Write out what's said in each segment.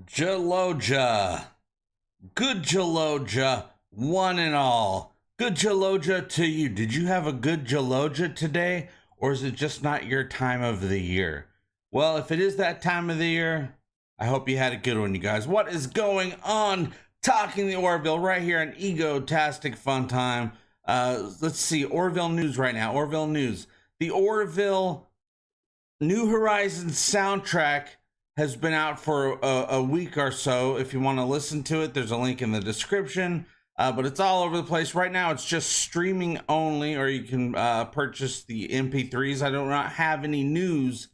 Jaloja. Good Jaloja, one and all. Good Jaloja to you. Did you have a good Jaloja today, or is it just not your time of the year? Well, if it is that time of the year, I hope you had a good one, you guys. What is going on? Talking the Orville right here on Egotastic Fun Time. Let's see, Orville News right now. Orville News. The Orville New Horizons soundtrack has been out for a week or so. If you want to listen to it, there's a link in the description. But it's all over the place. Right now, it's just streaming only, or you can purchase the MP3s. I do not have any news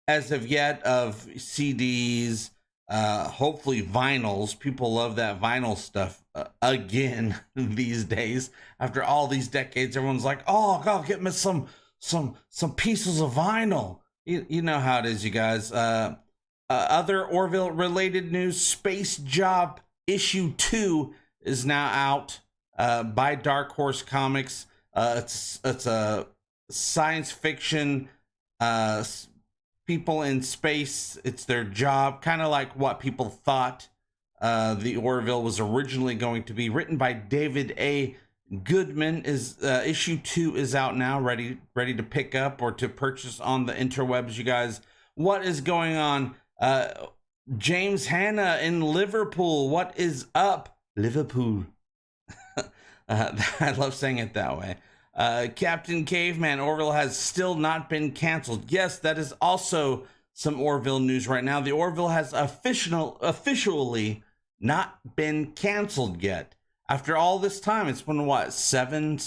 as of yet of CDs, hopefully vinyls. People love that vinyl stuff again these days. After all these decades, everyone's like, oh, God, get me some pieces of vinyl. You know how it is, you guys. Other Orville related news: Space Job issue 2 is now out by Dark Horse Comics. It's a science fiction, people in space. It's their job, kind of like what people thought the Orville was originally going to be. Written by David A. Goodman. Is issue 2 is out now, ready to pick up or to purchase on the interwebs, you guys. What is going on? James Hanna in Liverpool. What is up, Liverpool? I love saying it that way. Captain Caveman, Orville has still not been canceled. Yes, that is also some Orville news right now. The Orville has officially not been canceled yet. After all this time, it's been what, 7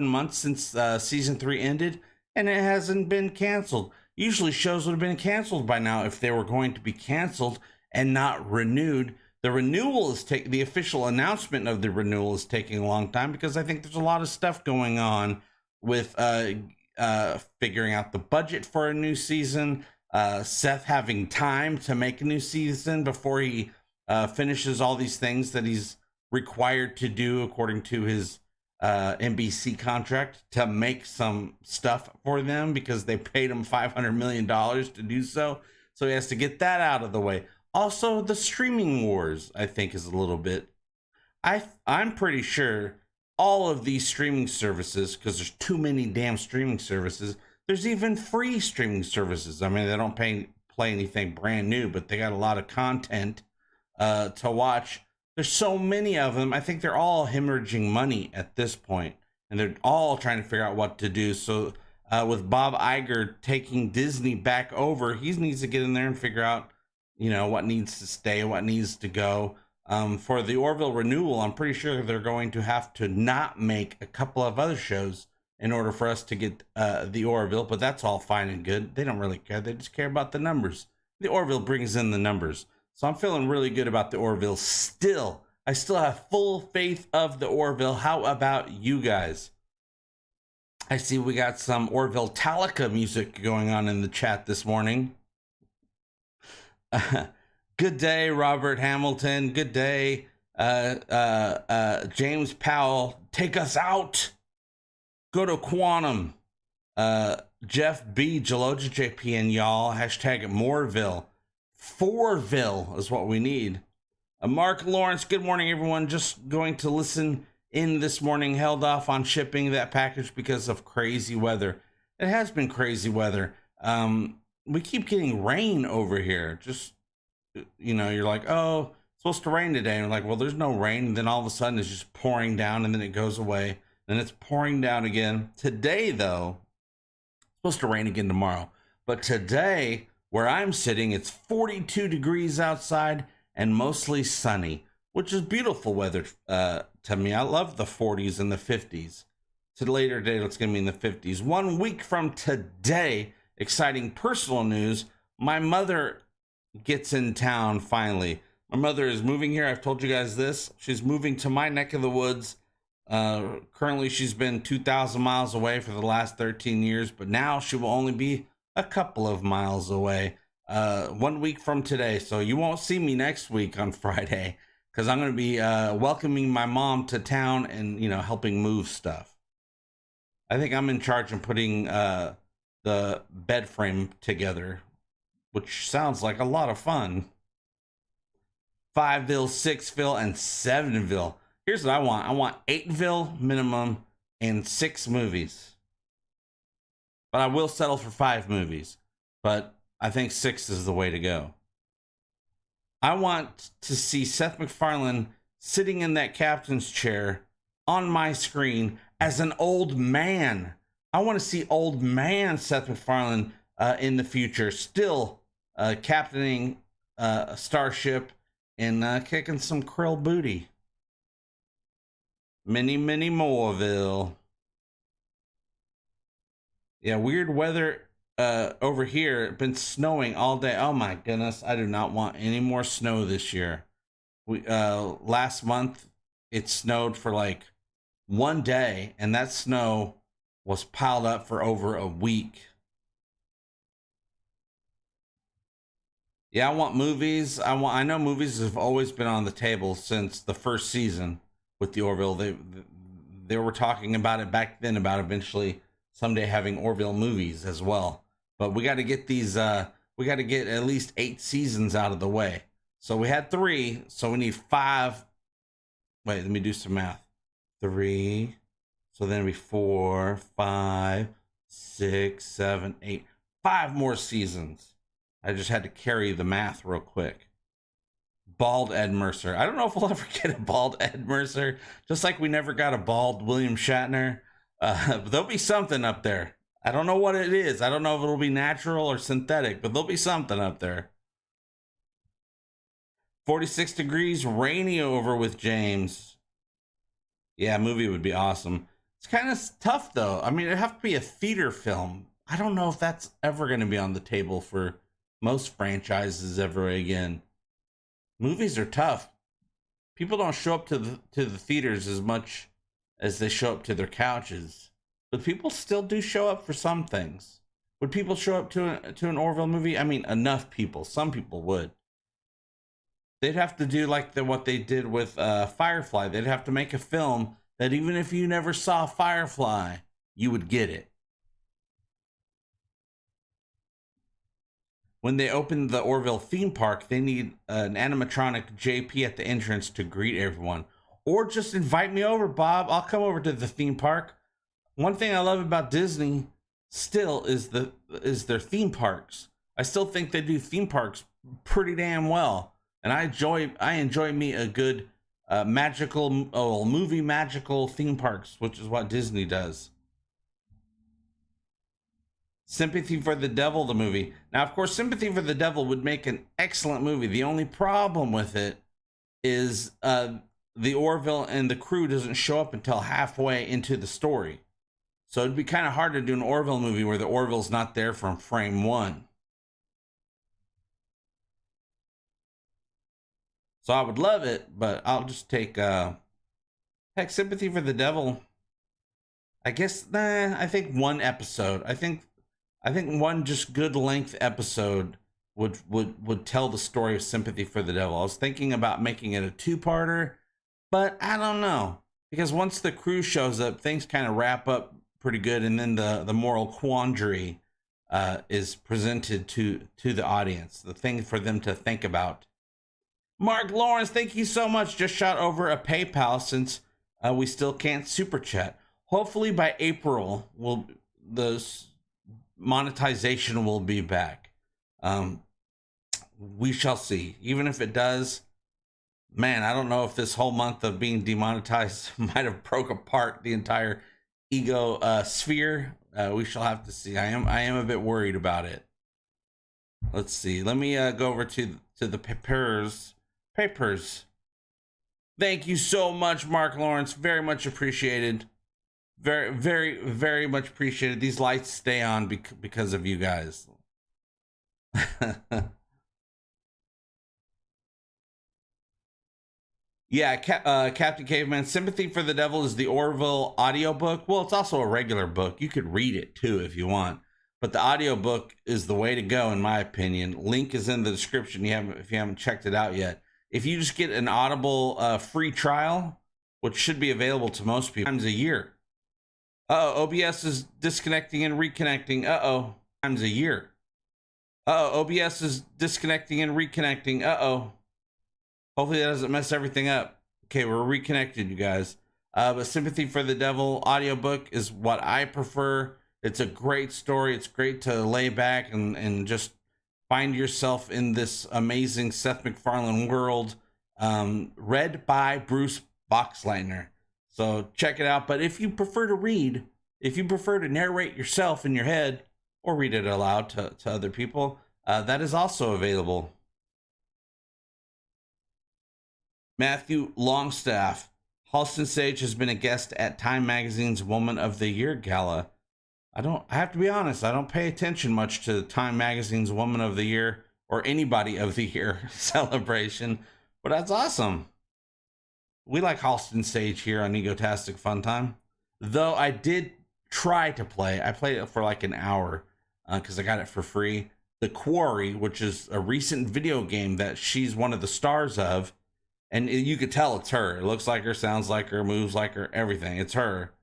months since season 3 ended, and it hasn't been canceled. Usually shows would have been canceled by now if they were going to be canceled and not renewed. The renewal is the official announcement of the renewal is taking a long time because I think there's a lot of stuff going on with figuring out the budget for a new season, Seth having time to make a new season before he finishes all these things that he's required to do according to his NBC contract to make some stuff for them because they paid him $500 million to do so. So he has to get that out of the way. Also, the streaming wars, I think, is a little bit... I'm pretty sure all of these streaming services, because there's too many damn streaming services, there's even free streaming services. I mean, they don't play anything brand new, but they got a lot of content to watch. There's so many of them. I think they're all hemorrhaging money at this point, and they're all trying to figure out what to do. So with Bob Iger taking Disney back over, he needs to get in there and figure out, what needs to stay, what needs to go. For the Orville renewal, I'm pretty sure they're going to have to not make a couple of other shows in order for us to get the Orville, but that's all fine and good. They don't really care. They just care about the numbers. The Orville brings in the numbers. So I'm feeling really good about the Orville still. I still have full faith of the Orville. How about you guys? I see we got some Orville Talica music going on in the chat this morning. Good day, Robert Hamilton. Good day, James Powell. Take us out. Go to Quantum. Jeff B. Jaloja JPN, y'all. Hashtag Moreville. Forville is what we need. Mark Lawrence, good morning, everyone. Just going to listen in this morning. Held off on shipping that package because of crazy weather. It has been crazy weather. We keep getting rain over here. Just, you're like, oh, it's supposed to rain today. And we're like, well, there's no rain. And then all of a sudden it's just pouring down and then it goes away. Then it's pouring down again. Today, though, it's supposed to rain again tomorrow. But today, where I'm sitting, it's 42 degrees outside and mostly sunny, which is beautiful weather to me. I love the 40s and the 50s. To the later date, it's going to be in the 50s. 1 week from today, exciting personal news. My mother gets in town finally. My mother is moving here. I've told you guys this. She's moving to my neck of the woods. Currently, she's been 2,000 miles away for the last 13 years, but now she will only be a couple of miles away 1 week from today. So you won't see me next week on Friday because I'm going to be welcoming my mom to town and, helping move stuff. I think I'm in charge of putting the bed frame together, which sounds like a lot of fun. 5ville, 6ville, and 7ville. Here's what I want. I want 8ville minimum and 6 movies. But I will settle for 5 movies. But I think 6 is the way to go. I want to see Seth MacFarlane sitting in that captain's chair on my screen as an old man. I want to see old man Seth MacFarlane in the future, still captaining a starship and kicking some krill booty. Many moreville. Yeah, weird weather over here. It's been snowing all day. Oh my goodness, I do not want any more snow this year. We last month it snowed for like 1 day, and that snow was piled up for over a week. Yeah, I want movies. I know movies have always been on the table since the first season with the Orville. They were talking about it back then, about eventually someday having Orville movies as well. But we got to get these. We got to get at least 8 seasons out of the way. So we had 3, so we need 5. Wait, let me do some math. 3. So then it'd be 4, 5, 6, 7, 8. 5 more seasons. I just had to carry the math real quick. Bald Ed Mercer. I don't know if we'll ever get a bald Ed Mercer. Just like we never got a bald William Shatner. But there'll be something up there. I don't know what it is. I don't know if it'll be natural or synthetic, but there'll be something up there. 46 degrees, rainy over with James. Yeah, movie would be awesome. It's kind of tough, though. I mean, it'd have to be a theater film. I don't know if that's ever going to be on the table for most franchises ever again. Movies are tough. People don't show up to the theaters as much as they show up to their couches. But people still do show up for some things. Would people show up to an Orville movie? I mean, enough people. Some people would. They'd have to do like what they did with Firefly. They'd have to make a film that even if you never saw Firefly, you would get it. When they open the Orville theme park, they need an animatronic JP at the entrance to greet everyone. Or just invite me over, Bob. I'll come over to the theme park. One thing I love about Disney still is their theme parks. I still think they do theme parks pretty damn well. And I enjoy me a good magical theme parks, which is what Disney does. Sympathy for the Devil, the movie. Now, of course, Sympathy for the Devil would make an excellent movie. The only problem with it is the Orville and the crew doesn't show up until halfway into the story. So it'd be kind of hard to do an Orville movie where the Orville's not there from frame 1. So I would love it, but I'll just take Sympathy for the Devil. I guess I think 1 episode. I think 1 just good length episode would tell the story of Sympathy for the Devil. I was thinking about making it a 2-parter, but I don't know, because once the crew shows up, things kind of wrap up pretty good, and then the moral quandary is presented to the audience, the thing for them to think about. Mark Lawrence, thank you so much. Just shot over a PayPal since we still can't super chat. Hopefully by April, the monetization will be back. We shall see. Even if it does, man, I don't know if this whole month of being demonetized might have broke apart the entire ego sphere. We shall have to see. I am a bit worried about it. Let's see. Let me go over to the papers. Thank you so much, Mark Lawrence. Very much appreciated. Very much appreciated. These lights stay on because of you guys. Yeah, Captain Caveman, Sympathy for the Devil is the Orville audiobook. Well, it's also a regular book. You could read it too if you want. But the audiobook is the way to go, in my opinion. Link is in the description if you haven't checked it out yet. If you just get an Audible free trial, which should be available to most people times a year. OBS is disconnecting and reconnecting. Times a year. OBS is disconnecting and reconnecting. Hopefully that doesn't mess everything up. Okay, we're reconnected, you guys. But Sympathy for the Devil audiobook is what I prefer. It's a great story. It's great to lay back and just find yourself in this amazing Seth MacFarlane world. Read by Bruce Boxleitner. So check it out. But if you prefer to read, if you prefer to narrate yourself in your head or read it aloud to other people, that is also available. Matthew Longstaff. Halston Sage has been a guest at Time Magazine's Woman of the Year Gala. I have to be honest, I don't pay attention much to Time Magazine's Woman of the Year or anybody of the year celebration, but that's awesome. We like Halston Sage here on Egotastic Fun Time. Though I did try to play, I played it for like an hour because I got it for free. The Quarry, which is a recent video game that she's one of the stars of, and you could tell it's her. It looks like her, sounds like her, moves like her, everything. It's her.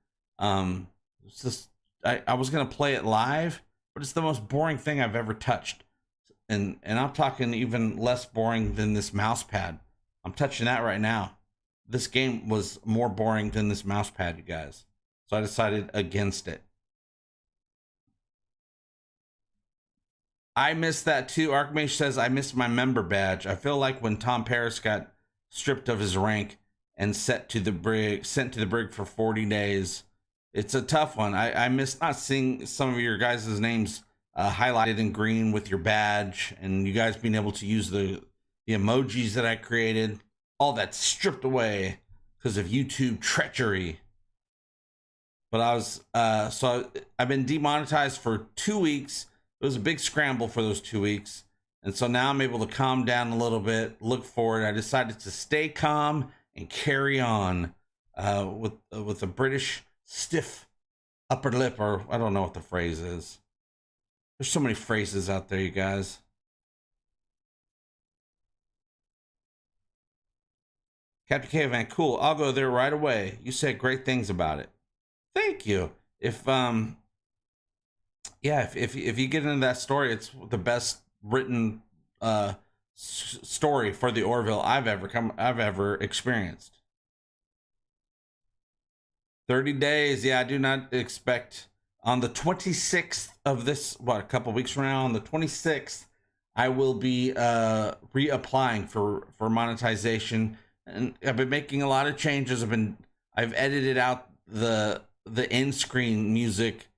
It's just, I was gonna play it live, but it's the most boring thing I've ever touched, and I'm talking even less boring than this mouse pad. I'm touching that right now. This game was more boring than this mouse pad, you guys. So I decided against it. I missed that too. Archmage says, I missed my member badge. I feel like when Tom Paris got stripped of his rank and sent to the brig for 40 days. It's a tough one. I miss not seeing some of your guys' names highlighted in green with your badge, and you guys being able to use the emojis that I created. All that stripped away because of YouTube treachery. But I've been demonetized for 2 weeks. It was a big scramble for those 2 weeks. And so now I'm able to calm down a little bit, look forward. I decided to stay calm and carry on with a British stiff upper lip, or I don't know what the phrase is. There's so many phrases out there, you guys. Captain Caveman, cool. I'll go there right away. You said great things about it. Thank you. If you get into that story, it's the best written story for the Orville I've ever experienced. 30 days. Yeah, I do not expect on the 26th of this, a couple weeks from now, on the 26th, I will be reapplying for monetization. And I've been making a lot of changes. I've edited out the end screen music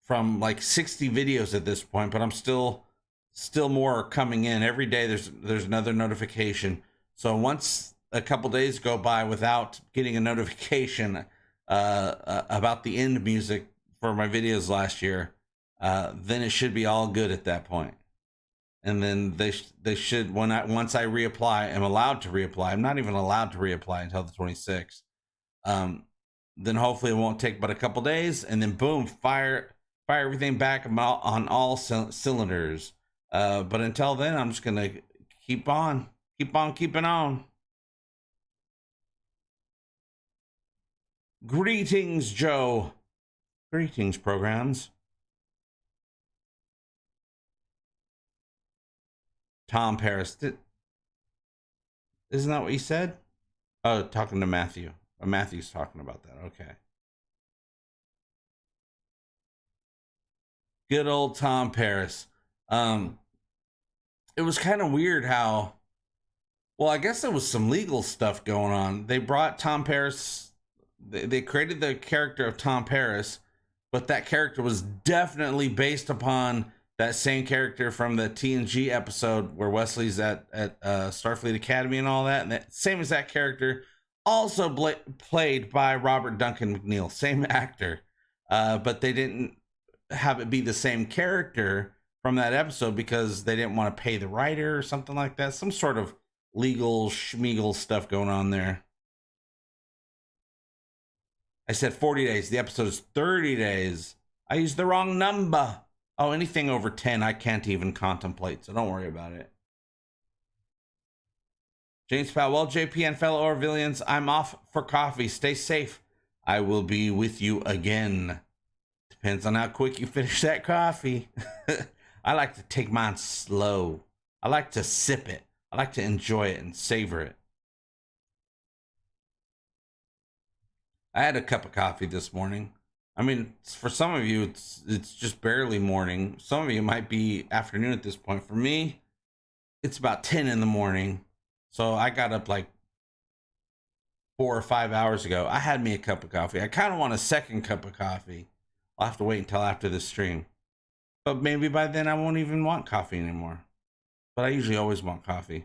from like 60 videos at this point, but I'm still more coming in every day. There's another notification. So once a couple days go by without getting a notification about the end music for my videos last year, then it should be all good at that point. And then they should, once I reapply, I'm allowed to reapply. I'm not even allowed to reapply until the 26th. Then hopefully it won't take but a couple days, and then boom, fire everything back on all cylinders. But until then, I'm just gonna keep on keeping on. Greetings, Joe. Greetings, programs. Tom Paris. Isn't that what you said? Oh, talking to Matthew. Matthew's talking about that. Okay. Good old Tom Paris. It was kind of weird how, well, I guess there was some legal stuff going on. They brought Tom Paris, they created the character of Tom Paris, but that character was definitely based upon that same character from the TNG episode where Wesley's at Starfleet Academy and all that. And that same as that character, also played by Robert Duncan McNeil, same actor. But they didn't have it be the same character from that episode because they didn't want to pay the writer or something like that. Some sort of legal schmeagle stuff going on there. I said 40 days. The episode is 30 days. I used the wrong number. Oh, anything over 10, I can't even contemplate, so don't worry about it. James Powell, well, JP and fellow Orvillians, I'm off for coffee. Stay safe. I will be with you again. Depends on how quick you finish that coffee. I like to take mine slow. I like to sip it. I like to enjoy it and savor it. I had a cup of coffee this morning. I mean, for some of you, it's just barely morning. Some of you might be afternoon at this point. For me, it's about 10 in the morning. So I got up like 4 or 5 hours ago. I had me a cup of coffee. I kind of want a second cup of coffee. I'll have to wait until after the stream. But maybe by then I won't even want coffee anymore. But I usually always want coffee.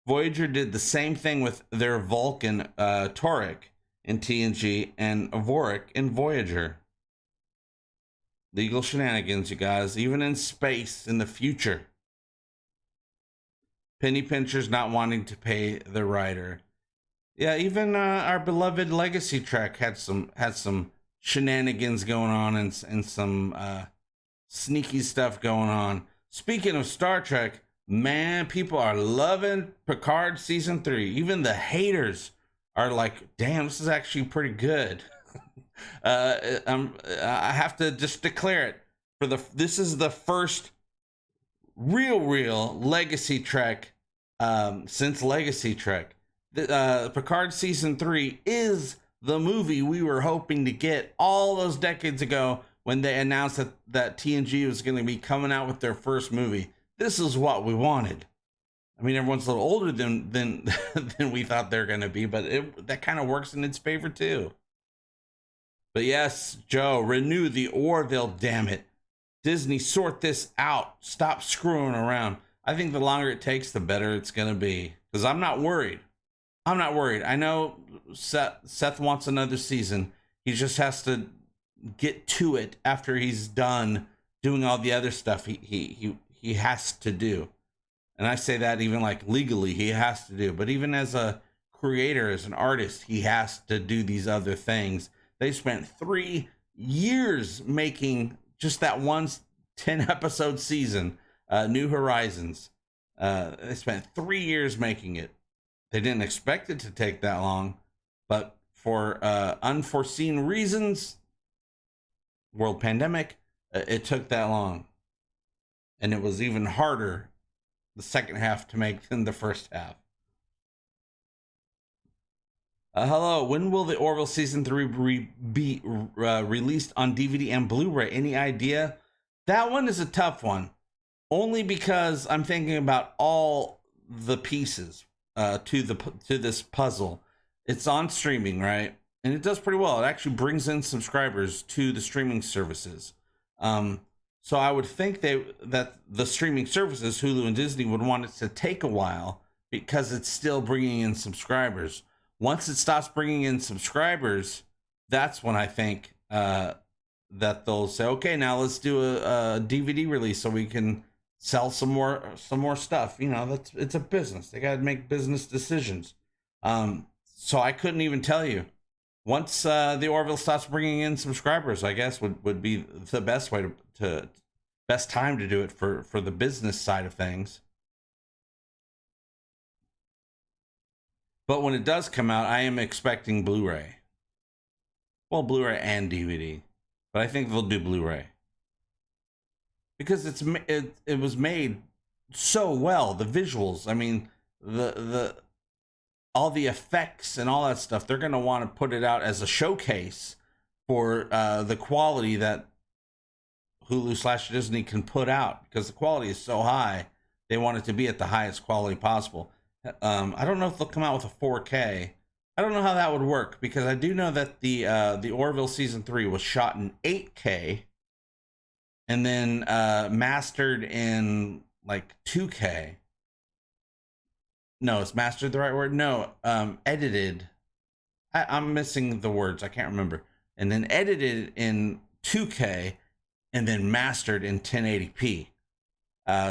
Voyager did the same thing with their Vulcan Torek in TNG and Vorik in Voyager. Legal shenanigans, you guys, even in space in the future. Penny pinchers not wanting to pay the writer. Yeah, even our beloved Legacy Trek had some shenanigans going on and some sneaky stuff going on. Speaking of Star Trek, man, people are loving Picard season 3. Even the haters are like, damn, this is actually pretty good. I have to just declare it. This is the first real Legacy Trek since Legacy Trek. Picard season 3 is the movie we were hoping to get all those decades ago when they announced that TNG was going to be coming out with their first movie. This is what we wanted. I mean, everyone's a little older than we thought they're going to be, but that kind of works in its favor too. But yes, Joe, renew the Orville, damn it. Disney, sort this out. Stop screwing around. I think the longer it takes, the better it's going to be. Because I'm not worried. I know Seth wants another season. He just has to get to it after he's done doing all the other stuff he has to do. And I say that even like legally he has to do. But even as a creator, as an artist, he has to do these other things. They spent 3 years making just that one 10-episode season, New Horizons. They spent 3 years making it. They didn't expect it to take that long, but for unforeseen reasons, world pandemic, it took that long. And it was even harder the second half to make than the first half. Hello, when will the Orville season 3 be released on DVD and Blu-ray? Any idea? That one is a tough one, only because I'm thinking about all the pieces to this puzzle. It's on streaming, right? And it does pretty well. It actually brings in subscribers to the streaming services. So I would think that the streaming services, Hulu and Disney, would want it to take a while because it's still bringing in subscribers. Once it stops bringing in subscribers, that's when I think that they'll say, okay, now let's do a DVD release so we can sell some more stuff. You know, it's a business. They got to make business decisions. So I couldn't even tell you. Once the Orville stops bringing in subscribers, I guess would be the best way to best time to do it for the business side of things. But when it does come out, I am expecting Blu-ray. Well, Blu-ray and DVD, but I think they'll do Blu-ray because it was made so well. The visuals, I mean, the all the effects and all that stuff. They're going to want to put it out as a showcase for the quality that Hulu/Disney can put out, because the quality is so high. They want it to be at the highest quality possible. I don't know if they'll come out with a 4K. I don't know how that would work, because I do know that the Orville season 3 was shot in 8K and then mastered in like 2K. No, is mastered the right word? No, edited. I'm missing the words. I can't remember. And then edited in 2K and then mastered in 1080p.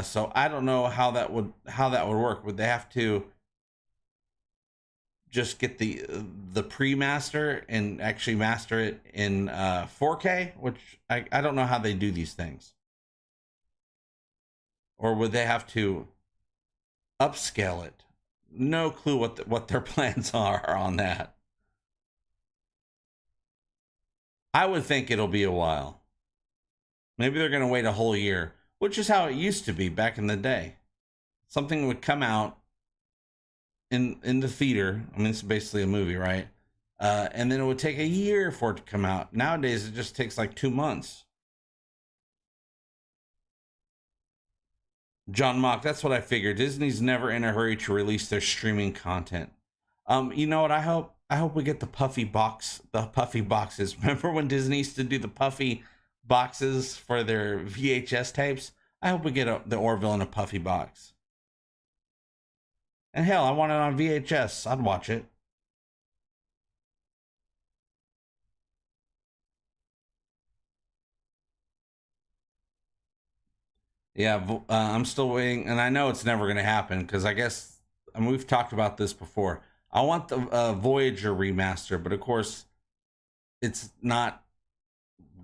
So I don't know how that would work. Would they have to just get the pre-master and actually master it in 4K? Which I don't know how they do these things. Or would they have to upscale it? No clue what their plans are on that. I would think it'll be a while. Maybe they're going to wait a whole year. which is how it used to be back in the day. Something would come out in the theater. I mean, it's basically a movie, right? And then it would take a year for it to come out. Nowadays, it just takes like 2 months. John Mock, that's what I figured. Disney's never in a hurry to release their streaming content. You know what? I hope we get the puffy boxes. Remember when Disney used to do the puffy boxes for their VHS tapes? I hope we get the Orville in a puffy box. And hell, I want it on VHS. I'd watch it. Yeah, I'm still waiting, and I know it's never going to happen because I guess, I mean, we've talked about this before. I want the Voyager remaster, but of course, it's not.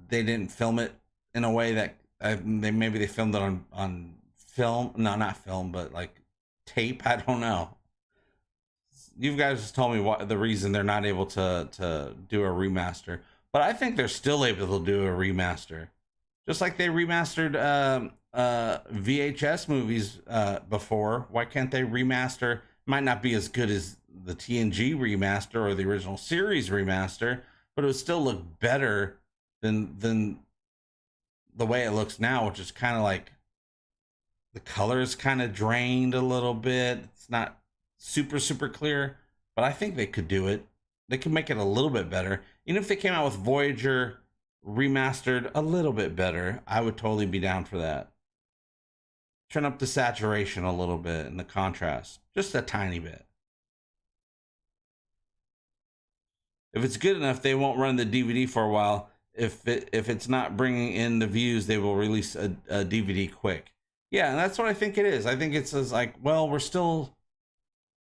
They didn't film it in a way that maybe they filmed it on film. No, not film, but like tape. I don't know. You guys just told me what the reason they're not able to do a remaster, but I think they're still able to do a remaster, just like they remastered VHS movies before. Why can't they remaster? Might not be as good as the TNG remaster or the original series remaster, but it would still look better than the way it looks now, which is kind of like the color is kind of drained a little bit. It's not super clear, but I think they could do it. They could make it a little bit better. Even if they came out with Voyager remastered a little bit better, I would totally be down for that. Turn up the saturation a little bit and the contrast, just a tiny bit. If it's good enough, they won't run the DVD for a while. If it's not bringing in the views, they will release a DVD quick. Yeah, and that's what I think it is. I think it's like, well,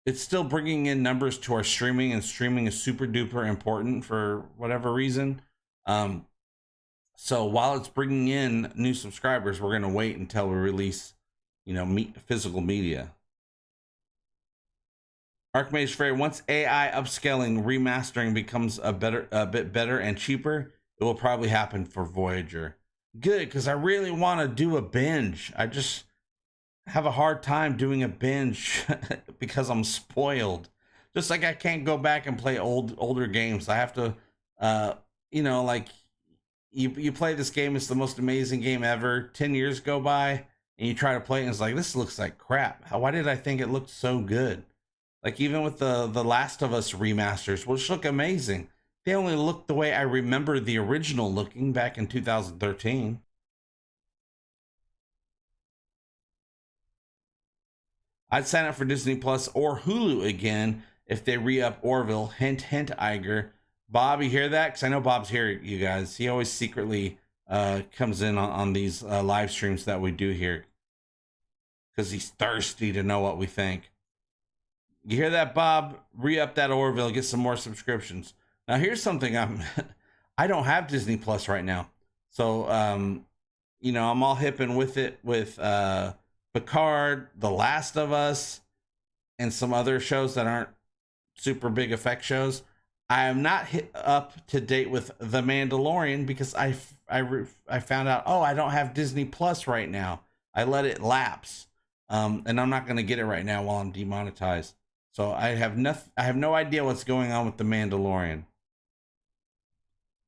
it's still bringing in numbers to our streaming, and streaming is super duper important for whatever reason. So while it's bringing in new subscribers, we're going to wait until we release, physical media. Archmage Fairy, once AI upscaling remastering becomes a bit better and cheaper, it will probably happen for Voyager. Good, because I really want to do a binge. I just have a hard time doing a binge because I'm spoiled. Just like I can't go back and play older games. I have to, like you play this game, it's the most amazing game ever. 10 years go by and you try to play it and it's like, this looks like crap. Why did I think it looked so good? Like even with the Last of Us remasters, which look amazing, they only look the way I remember the original looking back in 2013. I'd sign up for Disney Plus or Hulu again if they re-up Orville. Hint, hint, Iger. Bob, you hear that? Because I know Bob's here, you guys. He always secretly comes in on these live streams that we do here because he's thirsty to know what we think. You hear that, Bob? Re-up that Orville, get some more subscriptions. Now, here's something I don't have Disney Plus right now. So, I'm all hip and with it with Picard, The Last of Us, and some other shows that aren't super big effect shows. I am not up to date with The Mandalorian because I found out, I don't have Disney Plus right now. I let it lapse. And I'm not going to get it right now while I'm demonetized. So I have no idea what's going on with The Mandalorian.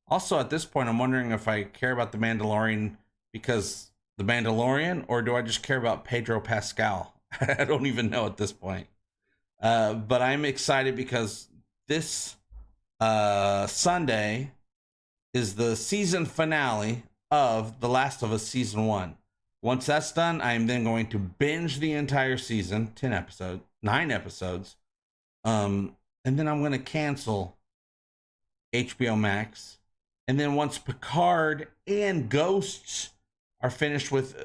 Also, at this point, I'm wondering if I care about The Mandalorian because The Mandalorian, or do I just care about Pedro Pascal? I don't even know at this point. But I'm excited because this Sunday is the season finale of The Last of Us Season 1. Once that's done, I am then going to binge the entire season, 9 episodes. And then I'm going to cancel HBOmax. And then once Picard and Ghosts are finished with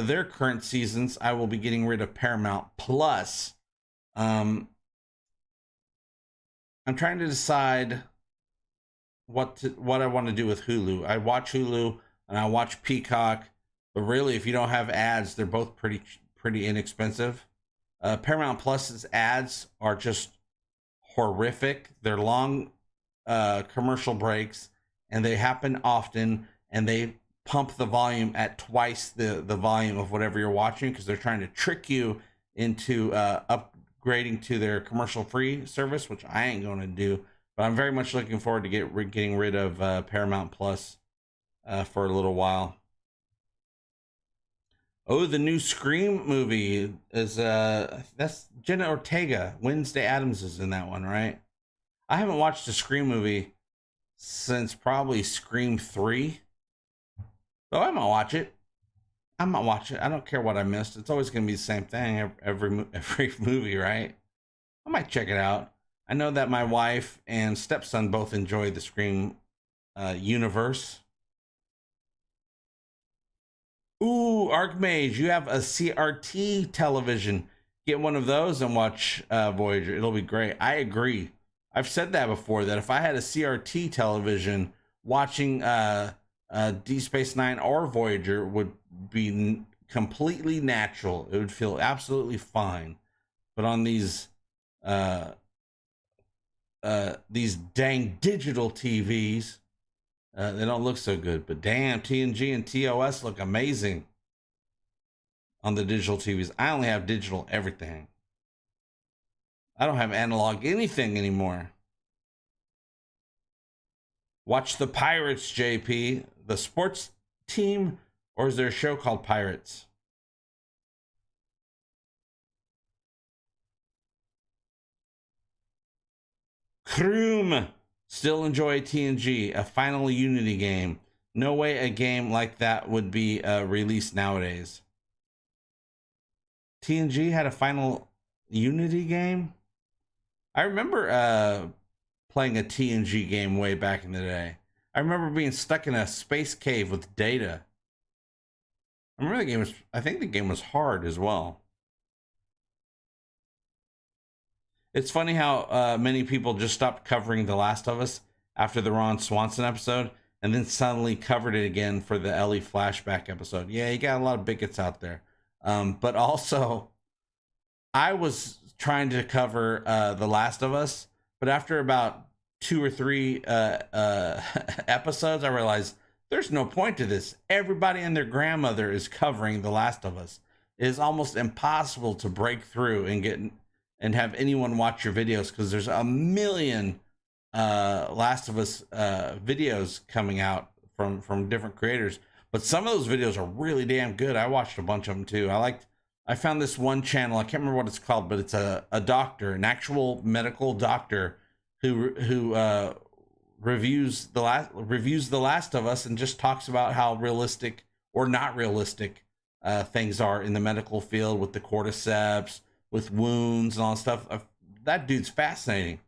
their current seasons, I will be getting rid of Paramount Plus. I'm trying to decide what I want to do with Hulu. I watch Hulu and I watch Peacock, but really, if you don't have ads, they're both pretty inexpensive. Paramount Plus's ads are just horrific. They're long commercial breaks, and they happen often, and they pump the volume at twice the volume of whatever you're watching, because they're trying to trick you into upgrading to their commercial free service, which I ain't going to do. But I'm very much looking forward to getting rid of Paramount Plus for a little while. Oh, the new Scream movie is that's Jenna Ortega. Wednesday Addams is in that one, right? I haven't watched a Scream movie since probably Scream 3. So I might watch it. I might watch it. I don't care what I missed. It's always going to be the same thing every movie, right? I might check it out. I know that my wife and stepson both enjoy the Scream universe. Ooh, Archmage, you have a CRT television. Get one of those and watch Voyager. It'll be great. I agree. I've said that before, that if I had a CRT television, watching Deep Space Nine or Voyager would be completely natural. It would feel absolutely fine. But on these dang digital TVs, they don't look so good. But damn, TNG and TOS look amazing on the digital TVs. I only have digital everything. I don't have analog anything anymore. Watch the Pirates, JP. The sports team, or is there a show called Pirates? Kroom. Still enjoy TNG, a Final Unity game. No way a game like that would be released nowadays. TNG had a Final Unity game? I remember playing a TNG game way back in the day. I remember being stuck in a space cave with Data. I remember the game was, I think the game was hard as well. It's funny how many people just stopped covering The Last of Us after the Ron Swanson episode, and then suddenly covered it again for the Ellie flashback episode. Yeah, you got a lot of bigots out there. But also, I was trying to cover The Last of Us, but after about 2 or 3 episodes, I realized there's no point to this. Everybody and their grandmother is covering The Last of Us. It is almost impossible to break through and get and have anyone watch your videos, because there's a million Last of Us videos coming out from different creators. But some of those videos are really damn good. I watched a bunch of them too. I found this one channel, I can't remember what it's called, but it's a doctor, an actual medical doctor who reviews the Last of Us and just talks about how realistic or not realistic things are in the medical field with the cordyceps, with wounds and all that stuff. That dude's fascinating.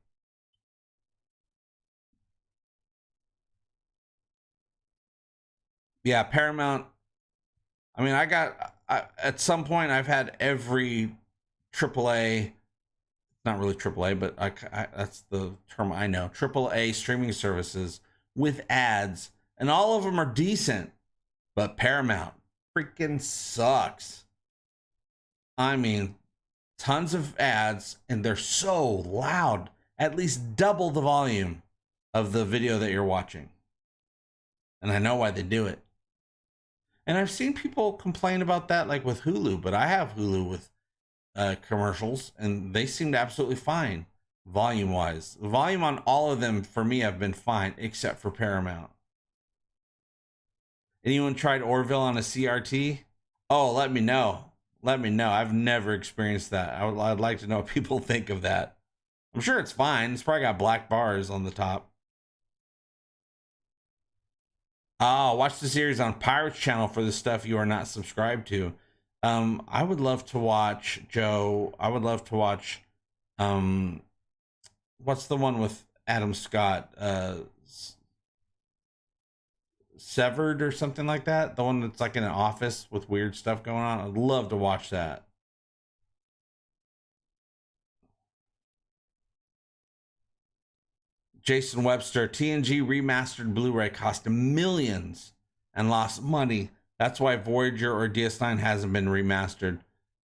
Yeah, Paramount. I mean, at some point I've had every AAA, not really AAA, but that's the term I know, AAA streaming services with ads, and all of them are decent, but Paramount freaking sucks. I mean, tons of ads, and they're so loud, at least double the volume of the video that you're watching. And I know why they do it. And I've seen people complain about that, like with Hulu, but I have Hulu with commercials, and they seemed absolutely fine volume wise. The volume on all of them for me have been fine, except for Paramount. Anyone tried Orville on a CRT? Oh, let me know. Let me know. I've never experienced that. I'd like to know what people think of that. I'm sure it's fine. It's probably got black bars on the top. Oh, watch the series on Pirates Channel for the stuff you are not subscribed to. I would love to watch, Joe. I would love to watch, what's the one with Adam Scott? Severed or something like that. The one that's like in an office with weird stuff going on. I'd love to watch that. Jason Webster, TNG remastered Blu-ray cost millions and lost money. That's why Voyager or DS9 hasn't been remastered.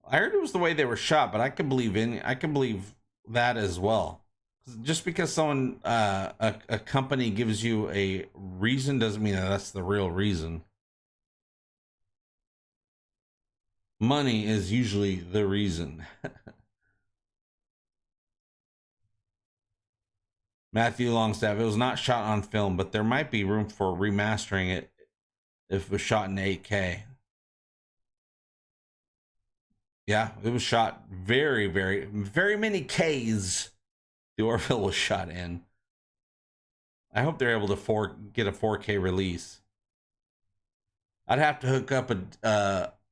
I heard it was the way they were shot, but I can believe that as well. Just because someone, a company gives you a reason doesn't mean that that's the real reason. Money is usually the reason. Matthew Longstaff, it was not shot on film, but there might be room for remastering it if it was shot in 8K. Yeah, it was shot very, very many Ks. The Orville was shot in. I hope they're able to get a 4K release. I'd have to hook up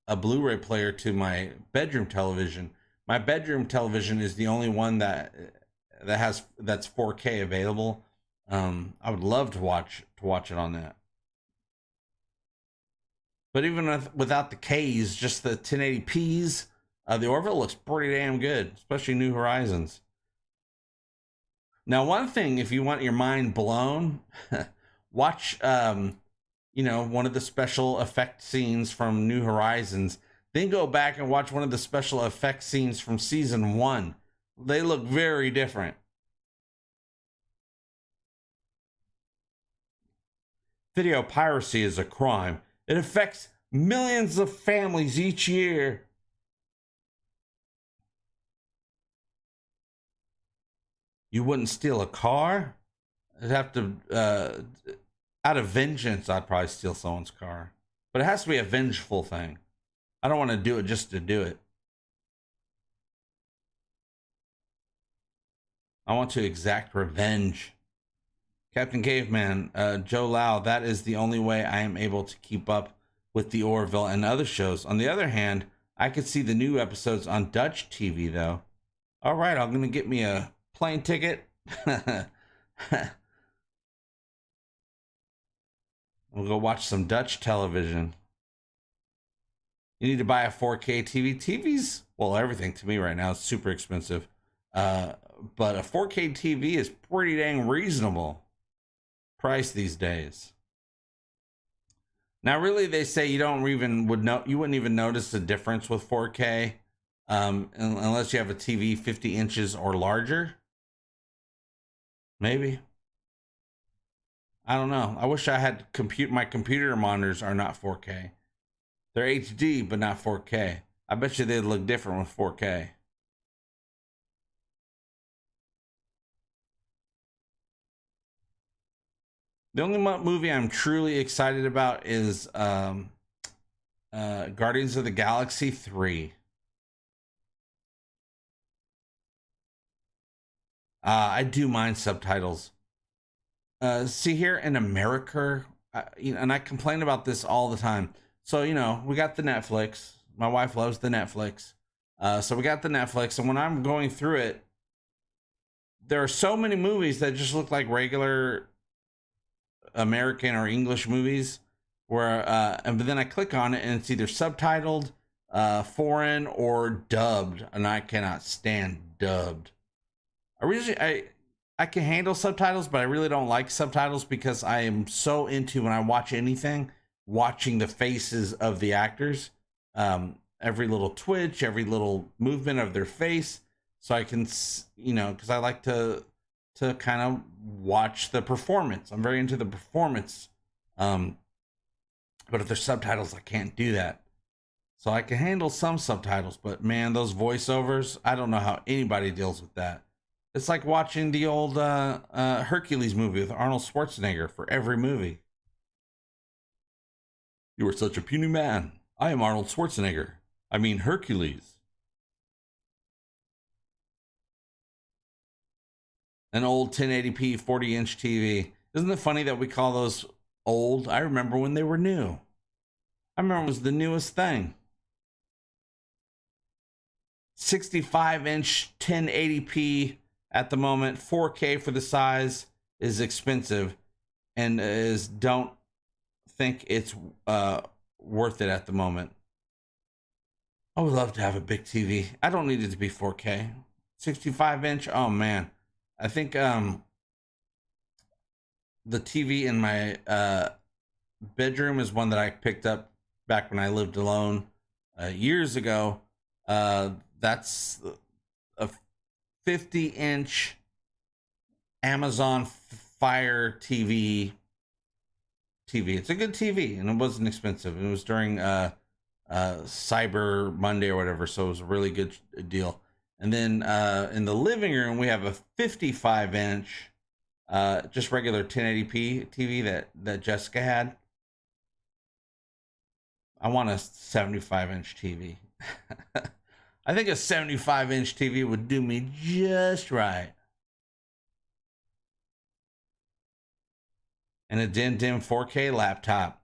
a Blu-ray player to my bedroom television. My bedroom television is the only one that's 4K available. I would love to watch it on that. But even without the Ks, just the 1080p's, the Orville looks pretty damn good, especially New Horizons. Now, one thing, if you want your mind blown, watch, one of the special effect scenes from New Horizons. Then go back and watch one of the special effect scenes from season 1. They look very different. Video piracy is a crime. It affects millions of families each year. You wouldn't steal a car? I'd have to, out of vengeance, I'd probably steal someone's car. But it has to be a vengeful thing. I don't want to do it just to do it. I want to exact revenge. Captain Caveman, Joe Lau, that is the only way I am able to keep up with the Orville and other shows. On the other hand, I could see the new episodes on Dutch TV, though. All right, I'm going to get me a plane ticket. We'll go watch some Dutch television. You need to buy a 4K TV. TVs, well, everything to me right now is super expensive. But a 4K TV is pretty dang reasonable price these days. Now, really, they say you wouldn't even notice the difference with 4K unless you have a TV 50 inches or larger. Maybe. I don't know. I wish I had my computer monitors are not 4K. They're HD, but not 4K. I bet you they'd look different with 4K. The only movie I'm truly excited about is Guardians of the Galaxy 3. I do mind subtitles. See, here in America, and I complain about this all the time. So, we got the Netflix. My wife loves the Netflix. So we got the Netflix, and when I'm going through it, there are so many movies that just look like regular American or English movies but then I click on it and it's either subtitled, foreign, or dubbed, and I cannot stand dubbed. I can handle subtitles, but I really don't like subtitles because I am so into, when I watch anything, watching the faces of the actors, every little twitch, every little movement of their face, so I can, because I like to kind of watch the performance. I'm very into the performance. But if there's subtitles, I can't do that. So I can handle some subtitles, but man, those voiceovers, I don't know how anybody deals with that. It's like watching the old Hercules movie with Arnold Schwarzenegger for every movie. You are such a puny man. I am Arnold Schwarzenegger. I mean Hercules. An old 1080p 40-inch TV. Isn't it funny that we call those old? I remember when they were new. I remember it was the newest thing. 65-inch 1080p at the moment. 4K for the size is expensive, and don't think it's worth it at the moment. I would love to have a big TV. I don't need it to be 4K. 65-inch. Oh man, I think the TV in my bedroom is one that I picked up back when I lived alone years ago. That's a 50-inch Amazon Fire TV. It's a good TV, and it wasn't expensive. It was during Cyber Monday or whatever, so it was a really good deal. And then in the living room, we have a 55-inch, just regular 1080p TV that Jessica had. I want a 75-inch TV. I think a 75-inch TV would do me just right. And a dim 4K laptop.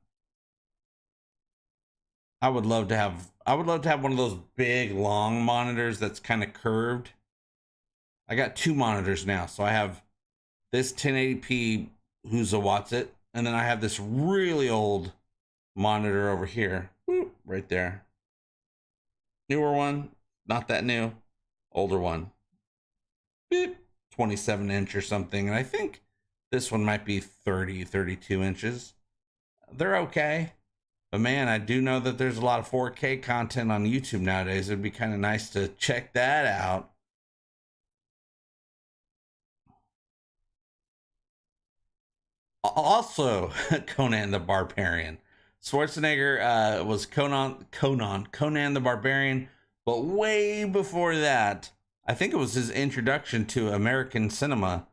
I would love to have one of those big long monitors that's kind of curved. I got two monitors now, so I have this 1080p who's a what's it, and then I have this really old monitor over here, right there. Newer one, not that new, older one, 27-inch or something, and I think this one might be 32 inches. They're okay. But man, I do know that there's a lot of 4K content on YouTube nowadays. It'd be kind of nice to check that out. Also, Conan the Barbarian. Schwarzenegger was Conan the Barbarian, but way before that, I think it was his introduction to American cinema.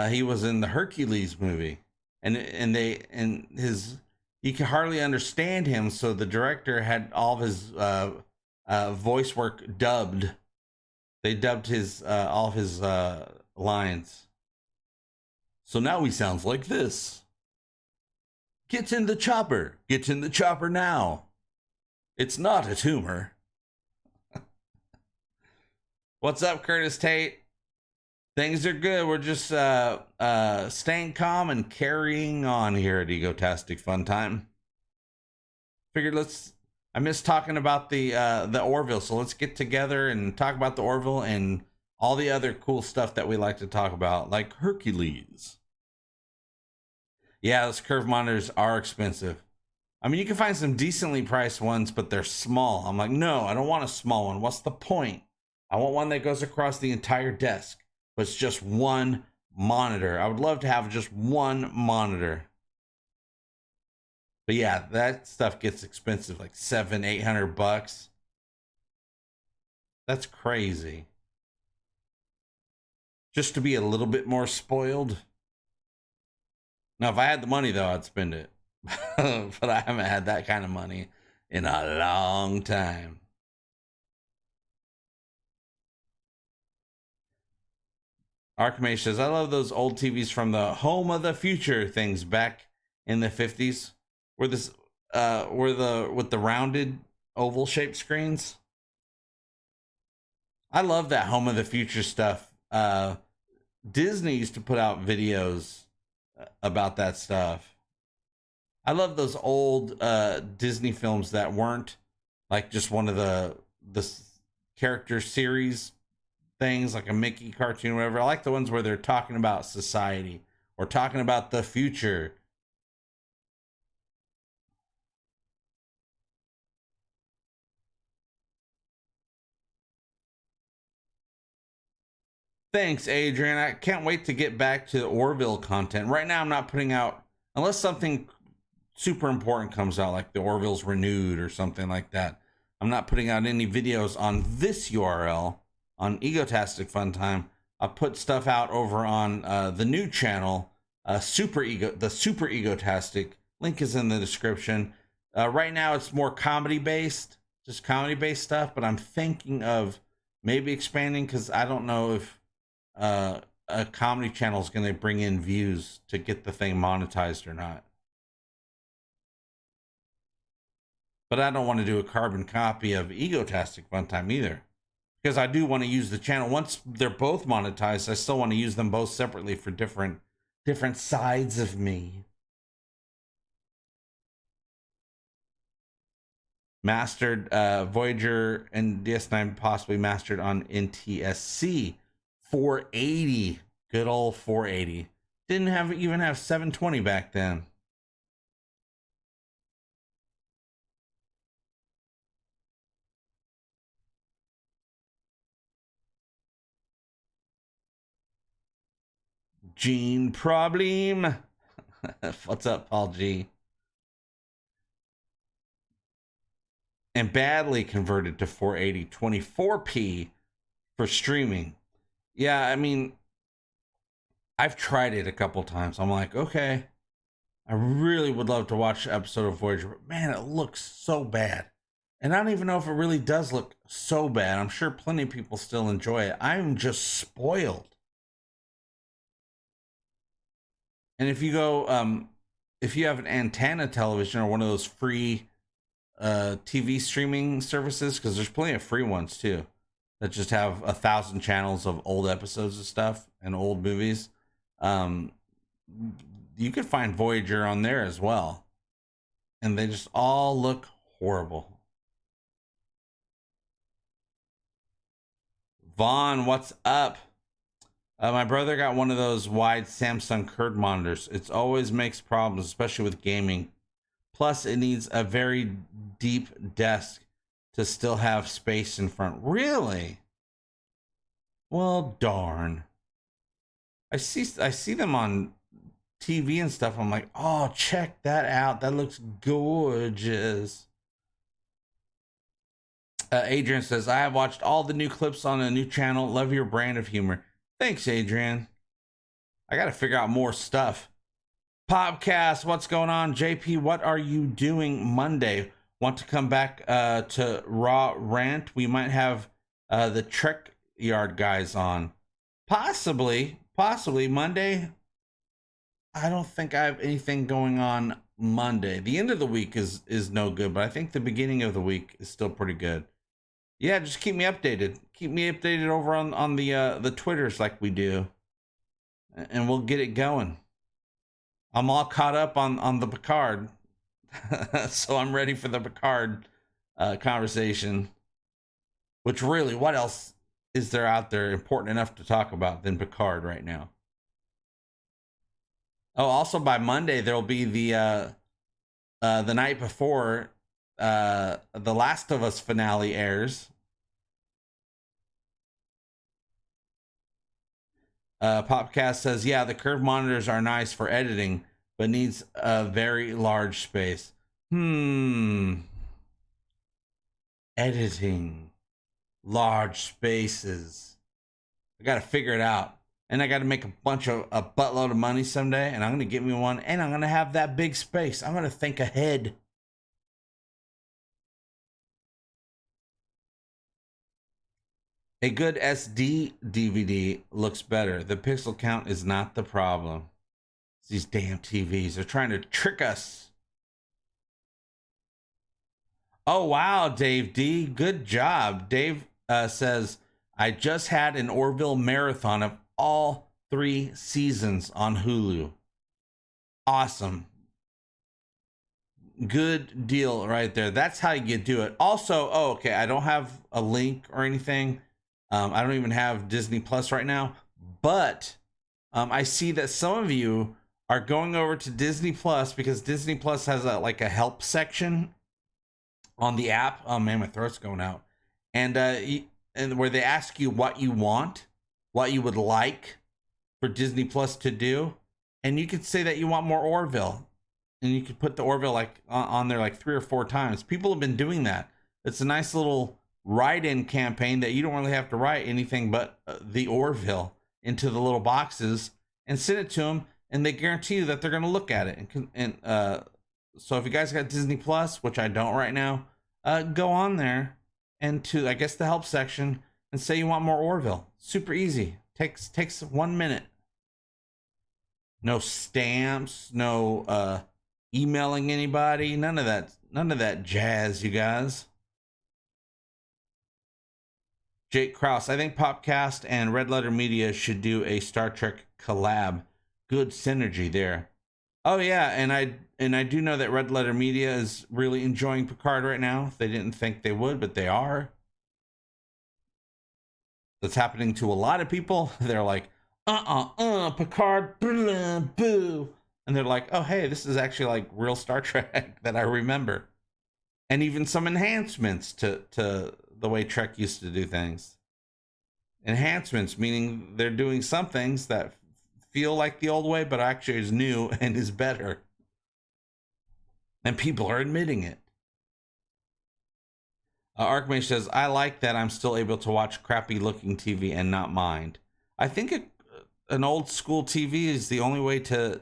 He was in the Hercules movie, and his you can hardly understand him, so the director had all of his voice work dubbed. They dubbed his all of his lines. So now he sounds like this. Get in the chopper. Get in the chopper now. It's not a tumor. What's up, Curtis Tate? Things are good. We're just staying calm and carrying on here at Egotastic Fun Time. Figured I miss talking about the Orville, so let's get together and talk about the Orville and all the other cool stuff that we like to talk about, like Hercules. Yeah, those curved monitors are expensive. I mean, you can find some decently priced ones, but they're small. I'm like, no, I don't want a small one. What's the point? I want one that goes across the entire desk, but it's just one monitor. I would love to have just one monitor. But yeah, that stuff gets expensive, like $700-800. That's crazy. Just to be a little bit more spoiled. Now, if I had the money, though, I'd spend it. But I haven't had that kind of money in a long time. Archimage says, I love those old TVs from the Home of the Future things back in the 50s. With the rounded oval shaped screens. I love that Home of the Future stuff. Disney used to put out videos about that stuff. I love those old Disney films that weren't like just one of the character series things, like a Mickey cartoon or whatever. I like the ones where they're talking about society or talking about the future. Thanks, Adrian. I can't wait to get back to the Orville content. Right now, I'm not putting out, unless something super important comes out, like the Orville's Renewed or something like that. I'm not putting out any videos on this URL, on Egotastic Fun Time. I'll put stuff out over on the new channel, the Super Egotastic. Link is in the description. Right now, it's more comedy-based, just comedy-based stuff, but I'm thinking of maybe expanding, because I don't know if a comedy channel is going to bring in views to get the thing monetized or not. But I don't want to do a carbon copy of Egotastic Fun Time either, because I do want to use the channel. Once they're both monetized, I still want to use them both separately for different sides of me. Mastered Voyager and DS9 possibly mastered on NTSC 480. Good old 480. Didn't even have 720 back then. Gene Problem. What's up, Paul G? and badly converted to 480 24p for streaming. Yeah, I mean, I've tried it a couple times. I'm like, okay, I really would love to watch an episode of Voyager, but man, it looks so bad. And I don't even know if it really does look so bad. I'm sure plenty of people still enjoy it. I'm just spoiled. And if you go, if you have an antenna television or one of those free TV streaming services, because there's plenty of free ones too, that just have 1,000 channels of old episodes of stuff and old movies. You could find Voyager on there as well. And they just all look horrible. Vaughn, what's up? My brother got one of those wide Samsung curved monitors. It always makes problems, especially with gaming. Plus, it needs a very deep desk to still have space in front. Really? Well, darn. I see them on TV and stuff. I'm like, oh, check that out. That looks gorgeous. Adrian says, I have watched all the new clips on a new channel. Love your brand of humor. Thanks, Adrian. I got to figure out more stuff. Podcast, what's going on? JP, what are you doing Monday? Want to come back to Raw Rant? We might have the Trek Yard guys on. Possibly Monday. I don't think I have anything going on Monday. The end of the week is no good, but I think the beginning of the week is still pretty good. Yeah, just keep me updated. Keep me updated over on the Twitters like we do, and we'll get it going. I'm all caught up on the Picard, so I'm ready for the Picard conversation. Which really, what else is there out there important enough to talk about than Picard right now? Oh, also by Monday there'll be the night before the Last of Us finale airs. Popcast says, yeah, the curved monitors are nice for editing, but needs a very large space. Editing. Large spaces. I gotta figure it out. And I gotta make a buttload of money someday, and I'm gonna get me one, and I'm gonna have that big space. I'm gonna think ahead. A good SD DVD looks better. The pixel count is not the problem. It's these damn TVs. They're trying to trick us. Oh, wow, Dave D. Good job. Dave says, I just had an Orville marathon of all 3 seasons on Hulu. Awesome. Good deal right there. That's how you do it. Also, oh, okay, I don't have a link or anything. I don't even have Disney Plus right now, but I see that some of you are going over to Disney Plus because Disney Plus has a help section on the app. Oh man, my throat's going out. And where they ask you what you want, what you would like for Disney Plus to do, and you could say that you want more Orville, and you could put the Orville on there 3 or 4 times. People have been doing that. It's a nice little write-in campaign that you don't really have to write anything but the Orville into the little boxes and send it to them, and they guarantee you that they're going to look at it. And so if you guys got Disney Plus, which I don't right now, go on there and to, I guess, the help section and say you want more Orville. Super easy. Takes 1 minute. No stamps, no emailing anybody, none of that jazz, you guys. Jake Krause, I think Popcast and Red Letter Media should do a Star Trek collab. Good synergy there. Oh yeah, and I do know that Red Letter Media is really enjoying Picard right now. They didn't think they would, but they are. That's happening to a lot of people. They're like, Picard, blah, boo. And they're like, oh hey, this is actually like real Star Trek that I remember. And even some enhancements to the way Trek used to do things. Enhancements, meaning they're doing some things that feel like the old way, but actually is new and is better. And people are admitting it. Archmage says, I like that I'm still able to watch crappy looking TV and not mind. I think an old school TV is the only way to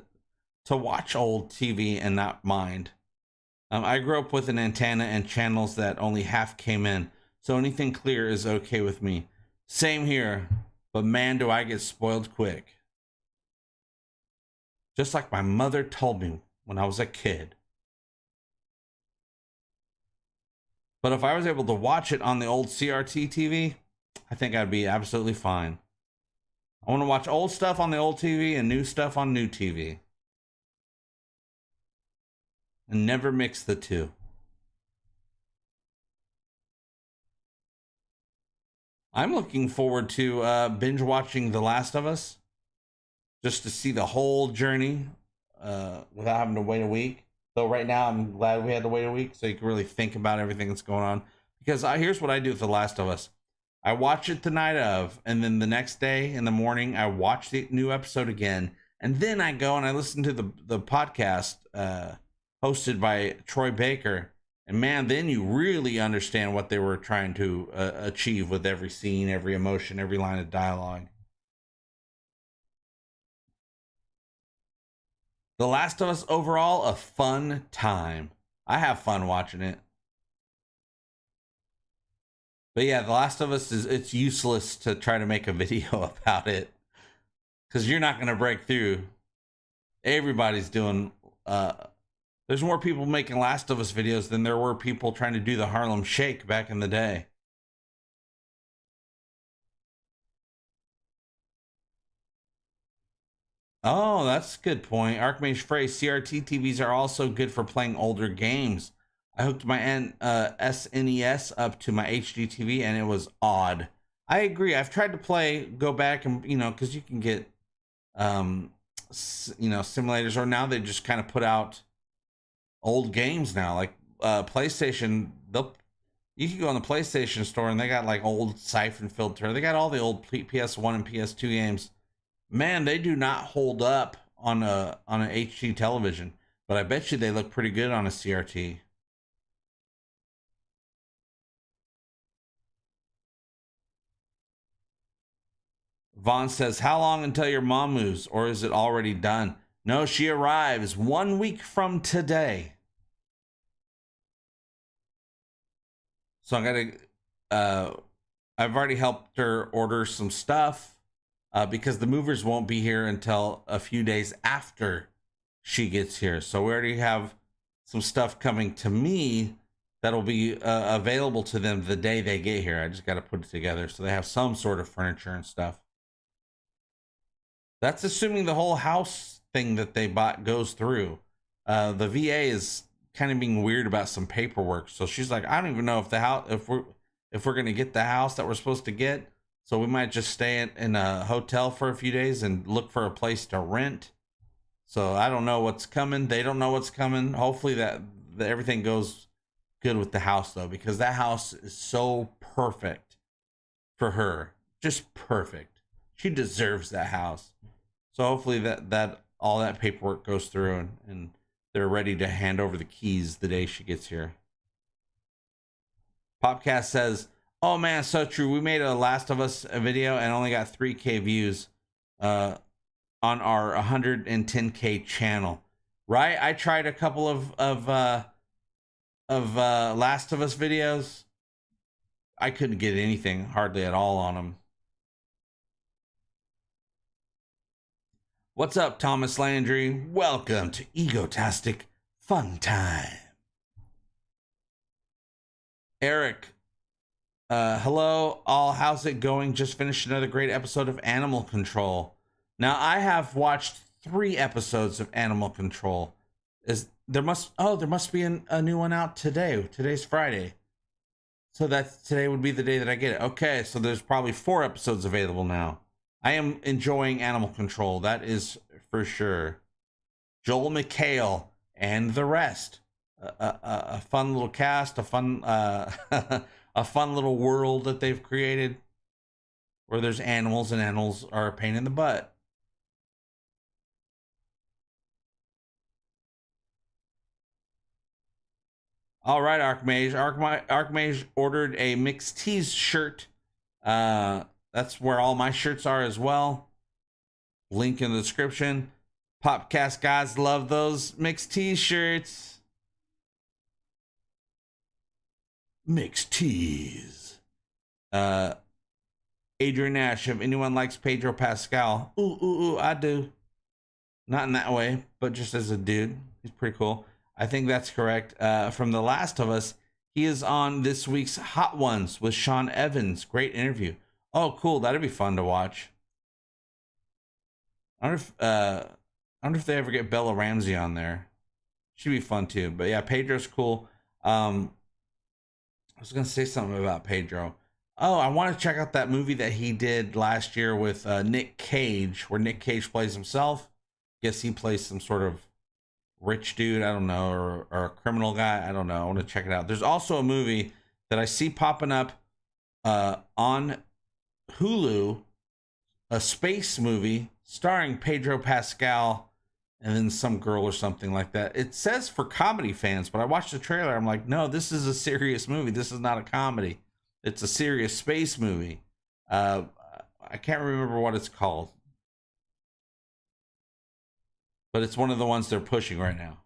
watch old TV and not mind. I grew up with an antenna and channels that only half came in, so anything clear is okay with me. Same here, but man, do I get spoiled quick. Just like my mother told me when I was a kid. But if I was able to watch it on the old CRT TV, I think I'd be absolutely fine. I want to watch old stuff on the old TV and new stuff on new TV. And never mix the two. I'm looking forward to binge watching The Last of Us. Just to see the whole journey without having to wait a week. So right now, I'm glad we had to wait a week so you can really think about everything that's going on. Because here's what I do with The Last of Us. I watch it the night of, and then the next day in the morning, I watch the new episode again. And then I go and I listen to the podcast hosted by Troy Baker. And man, then you really understand what they were trying to achieve with every scene, every emotion, every line of dialogue. The Last of Us overall, a fun time. I have fun watching it. But yeah, The Last of Us it's useless to try to make a video about it. Because you're not going to break through. Everybody's doing... there's more people making Last of Us videos than there were people trying to do the Harlem Shake back in the day. Oh, that's a good point. Archmage phrase, CRT TVs are also good for playing older games. I hooked my SNES up to my HD TV and it was odd. I agree. I've tried to go back and, because you can get, simulators, or now they just kind of put out old games now. Like PlayStation, you can go on the PlayStation store and they got like old Siphon Filter. They got all the old PS1 and PS2 games. Man, they do not hold up on an HD television, but I bet you they look pretty good on a CRT. Vaughn says, how long until your mom moves, or is it already done? No, she arrives 1 week from today. So I've already helped her order some stuff. Because the movers won't be here until a few days after she gets here. So we already have some stuff coming to me that'll be available to them the day they get here. I just got to put it together so they have some sort of furniture and stuff. That's assuming the whole house thing that they bought goes through. The VA is kind of being weird about some paperwork. So she's like, I don't even know if we're going to get the house that we're supposed to get. So we might just stay in a hotel for a few days and look for a place to rent. So I don't know what's coming. They don't know what's coming. Hopefully that everything goes good with the house, though, because that house is so perfect for her. Just perfect. She deserves that house. So hopefully that all that paperwork goes through and they're ready to hand over the keys the day she gets here. Popcast says, oh man, so true. We made a Last of Us video and only got 3K views on our 110K channel. Right? I tried a couple of Last of Us videos. I couldn't get anything hardly at all on them. What's up, Thomas Landry? Welcome to Egotastic Fun Time. Eric, hello all, how's it going? Just finished another great episode of Animal Control. Now I have watched 3 episodes of Animal Control. There must be a new one out today. Today's Friday. So today would be the day that I get it. Okay, so there's probably 4 episodes available now. I am enjoying Animal Control, that is for sure. Joel McHale and the rest. A fun little cast, a fun little world that they've created where there's animals and animals are a pain in the butt. All right, Archmage. Archmage ordered a Mixed Tees shirt. That's where all my shirts are as well. Link in the description. Popcast guys love those Mixed Tees shirts. Mixed Tees. Adrian Nash, if anyone likes Pedro Pascal, ooh, I do. Not in that way, but just as a dude. He's pretty cool. I think that's correct. From The Last of Us, he is on this week's Hot Ones with Sean Evans. Great interview. Oh, cool. That'd be fun to watch. I wonder if they ever get Bella Ramsey on there. Should be fun too. But yeah, Pedro's cool. I was gonna say something about Pedro. Oh, I want to check out that movie that he did last year with Nick Cage, where Nick Cage plays himself. Guess he plays some sort of rich dude, I don't know, or a criminal guy, I don't know. I want to check it out. There's also a movie that I see popping up on Hulu, a space movie starring Pedro Pascal and then some girl or something like that. It says for comedy fans, but I watched the trailer. I'm like, no, this is a serious movie. This is not a comedy. It's a serious space movie. I can't remember what it's called, but it's one of the ones they're pushing right now.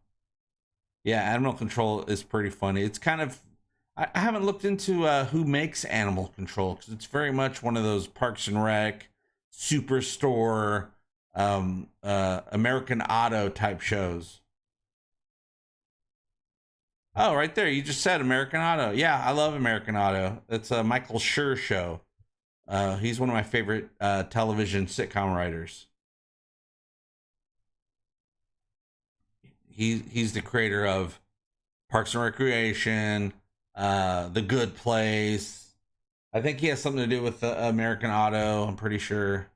Yeah, Animal Control is pretty funny. It's kind of, I haven't looked into who makes Animal Control, because it's very much one of those Parks and Rec, Superstore, American Auto type shows. Oh, right there. You just said American Auto. Yeah, I love American Auto. It's a Michael Schur show. He's one of my favorite television sitcom writers. He's the creator of Parks and Recreation, The Good Place. I think he has something to do with American Auto, I'm pretty sure.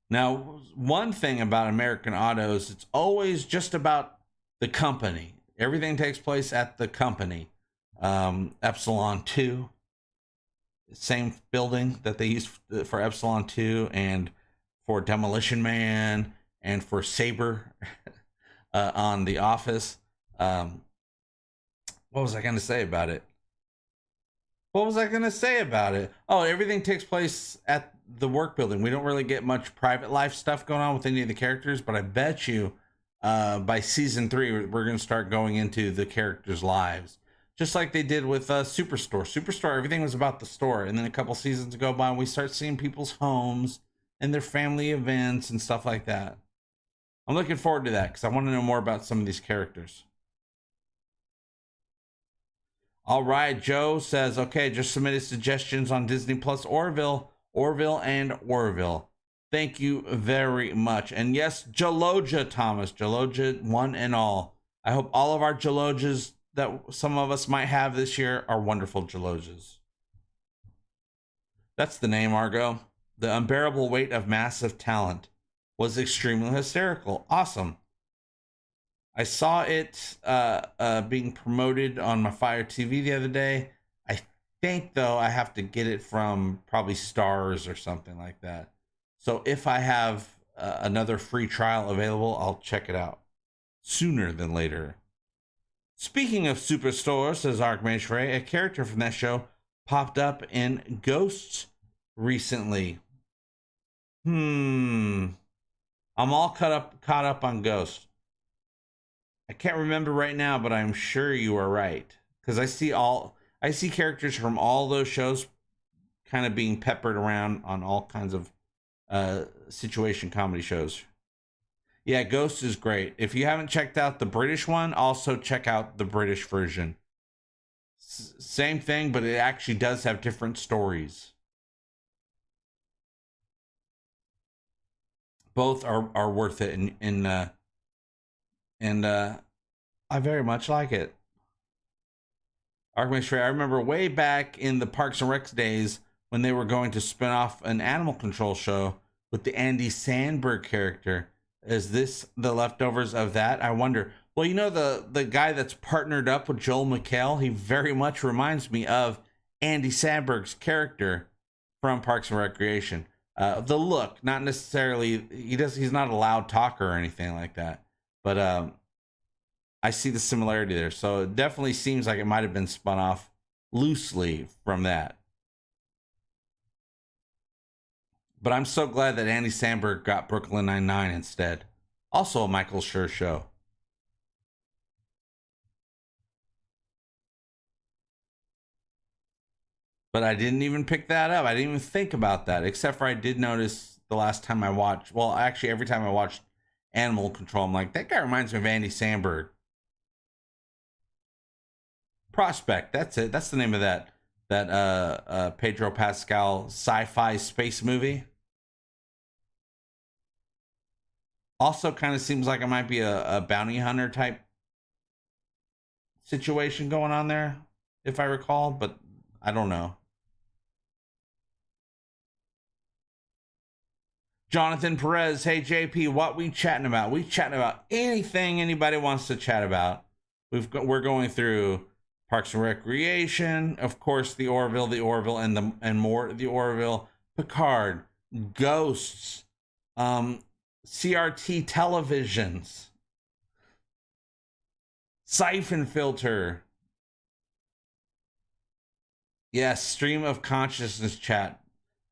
Now, one thing about American Auto is it's always just about the company. Everything takes place at the company. Epsilon 2, same building that they used for Epsilon 2 and for Demolition Man and for Saber on The Office. What was I going to say about it? Oh, everything takes place at the work building. We don't really get much private life stuff going on with any of the characters, but I bet you by season 3, we're going to start going into the characters' lives. Just like they did with Superstore. Superstore, everything was about the store. And then a couple seasons go by and we start seeing people's homes and their family events and stuff like that. I'm looking forward to that because I want to know more about some of these characters. All right, Joe says, okay, just submitted suggestions on Disney Plus Orville and Orville. Thank you very much. And yes, Jaloja, Thomas, Jaloja, one and all. I hope all of our Jalojas that some of us might have this year are wonderful Jalojas. That's the name, Argo. The unbearable weight of massive talent was extremely hysterical. Awesome. I saw it being promoted on my Fire TV the other day. I think, though, I have to get it from probably Stars or something like that. So if I have another free trial available, I'll check it out sooner than later. Speaking of Superstore, says Archmage Ray, a character from that show popped up in Ghosts recently. I'm all caught up on Ghosts. I can't remember right now, but I'm sure you are right, because I see characters from all those shows kind of being peppered around on all kinds of situation comedy shows. Yeah, Ghost is great. If you haven't checked out the British one, also check out the British version. Same thing, but it actually does have different stories. Both are worth it, and I very much like it. Archmage Ray, I remember way back in the Parks and Rec days when they were going to spin off an Animal Control show with the Andy Samberg character. Is this the leftovers of that? I wonder. Well, you know, the guy that's partnered up with Joel McHale, he very much reminds me of Andy Samberg's character from Parks and Recreation. The look, not necessarily, he's not a loud talker or anything like that, but I see the similarity there. So it definitely seems like it might have been spun off loosely from that. But I'm so glad that Andy Samberg got Brooklyn Nine-Nine instead. Also a Michael Schur show. But I didn't even pick that up. I didn't even think about that, except for I did notice the last time I watched, well, actually every time I watched Animal Control, I'm like, that guy reminds me of Andy Samberg. Prospect, that's it. That's the name of that Pedro Pascal sci-fi space movie. Also kind of seems like it might be a bounty hunter type situation going on there, if I recall, but I don't know. Jonathan Perez, hey JP, what we chatting about? We chatting about anything anybody wants to chat about. We're going through Parks and Recreation, of course, the Orville, and more the Orville, Picard, Ghosts, CRT televisions, Siphon Filter. Yes, stream of consciousness chat.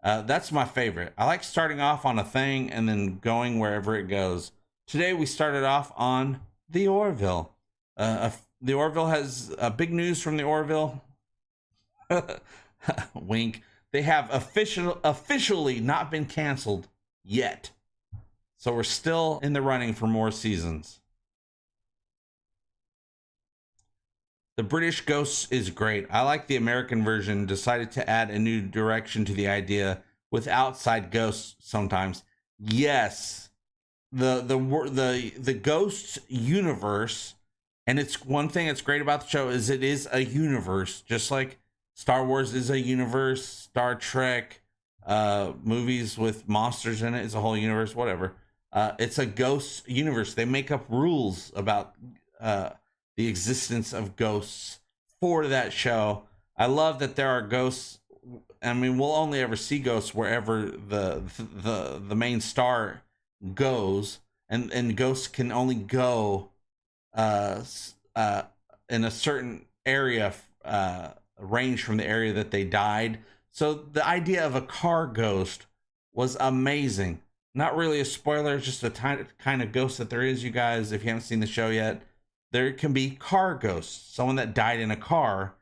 That's my favorite. I like starting off on a thing and then going wherever it goes. Today we started off on the Orville. The Orville has big news from the Orville. Wink. They have officially not been canceled yet. So we're still in the running for more seasons. The British Ghosts is great. I like the American version. Decided to add a new direction to the idea with outside ghosts sometimes. Yes, the Ghosts universe, and it's one thing that's great about the show is it is a universe, just like Star Wars is a universe. Star Trek, movies with monsters in it is a whole universe. Whatever. It's a ghost universe. They make up rules about the existence of ghosts for that show. I love that there are ghosts. I mean, we'll only ever see ghosts wherever the main star goes, and ghosts can only go in a certain area, range from the area that they died. So the idea of a car ghost was amazing. Not really a spoiler, just a kind of ghost that there is, you guys, if you haven't seen the show yet. There can be car ghosts, someone that died in a car,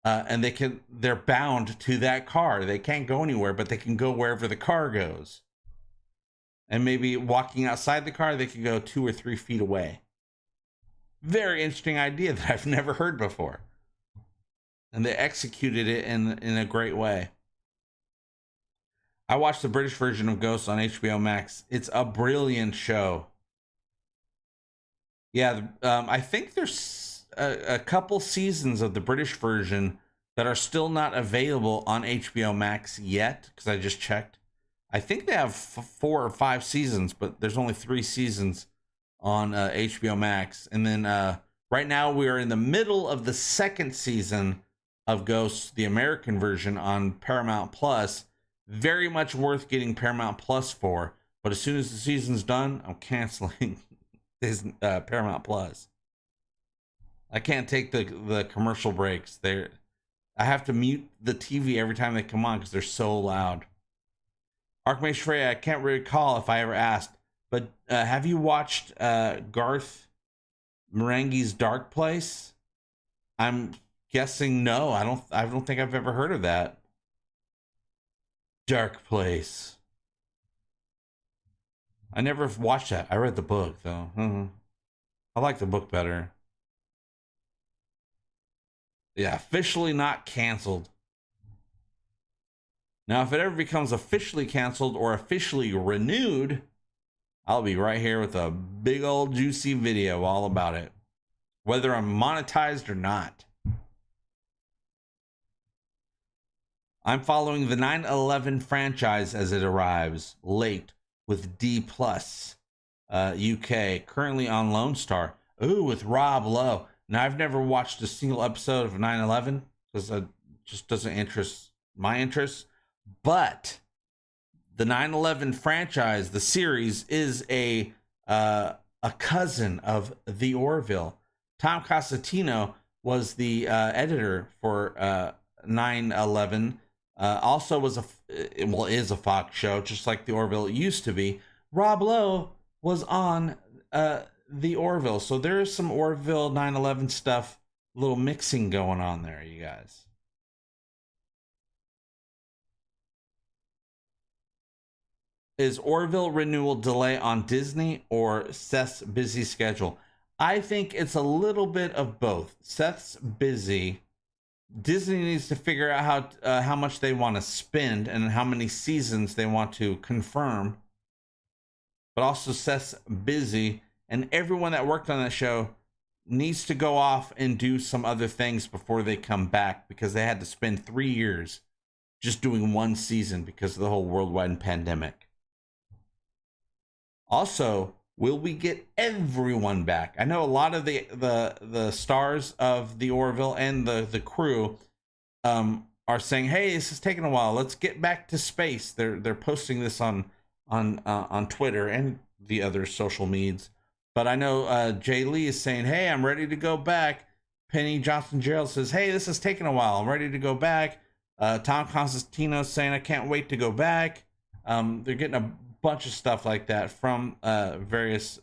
and they're bound to that car. They can't go anywhere, but they can go wherever the car goes. And maybe walking outside the car, they can go 2 or 3 feet away. Very interesting idea that I've never heard before. And they executed it in a great way. I watched the British version of Ghosts on HBOmax. It's a brilliant show. Yeah, I think there's a couple seasons of the British version that are still not available on HBOmax yet, because I just checked. I think they have 4 or 5 seasons, but there's only 3 seasons on HBOmax. And then right now we are in the middle of the 2nd season of Ghosts, the American version, on Paramount Plus. Very much worth getting Paramount Plus for. But as soon as the season's done, I'm canceling Paramount Plus. I can't take the commercial breaks. I have to mute the TV every time they come on because they're so loud. Archmage Freya, I can't recall if I ever asked, but have you watched Garth Marenghi's Dark Place? I'm guessing no. I don't think I've ever heard of that. Dark Place. I never watched that. I read the book, though. I like the book better. Yeah, officially not canceled. Now, if it ever becomes officially canceled or officially renewed, I'll be right here with a big old juicy video all about it. Whether I'm monetized or not. I'm following the 9/11 franchise as it arrives late with D+, UK, currently on Lone Star. Ooh, with Rob Lowe. Now, I've never watched a single episode of 9/11 because it just doesn't interest my interests. But the 9/11 franchise, the series, is a cousin of the Orville. Tom Cosentino was the editor for 9/11. Also was is a Fox show, just like the Orville used to be. Rob Lowe was on the Orville, so there is some Orville 9/11 stuff, little mixing going on there, you guys. Is Orville renewal delay on Disney or Seth's busy schedule? I think it's a little bit of both. Seth's busy. Disney needs to figure out how much they want to spend and how many seasons they want to confirm. But also Seth's busy, and everyone that worked on that show needs to go off and do some other things before they come back, because they had to spend 3 years just doing one season because of the whole worldwide pandemic. Also, will we get everyone back? I know a lot of the stars of the Orville and the crew are saying, "Hey, this is taking a while. Let's get back to space." They're posting this on Twitter and the other social medias. But I know Jay Lee is saying, "Hey, I'm ready to go back." Penny Johnson Gerald says, "Hey, this is taking a while. I'm ready to go back." Tom Constantino saying, "I can't wait to go back." They're getting a bunch of stuff like that from various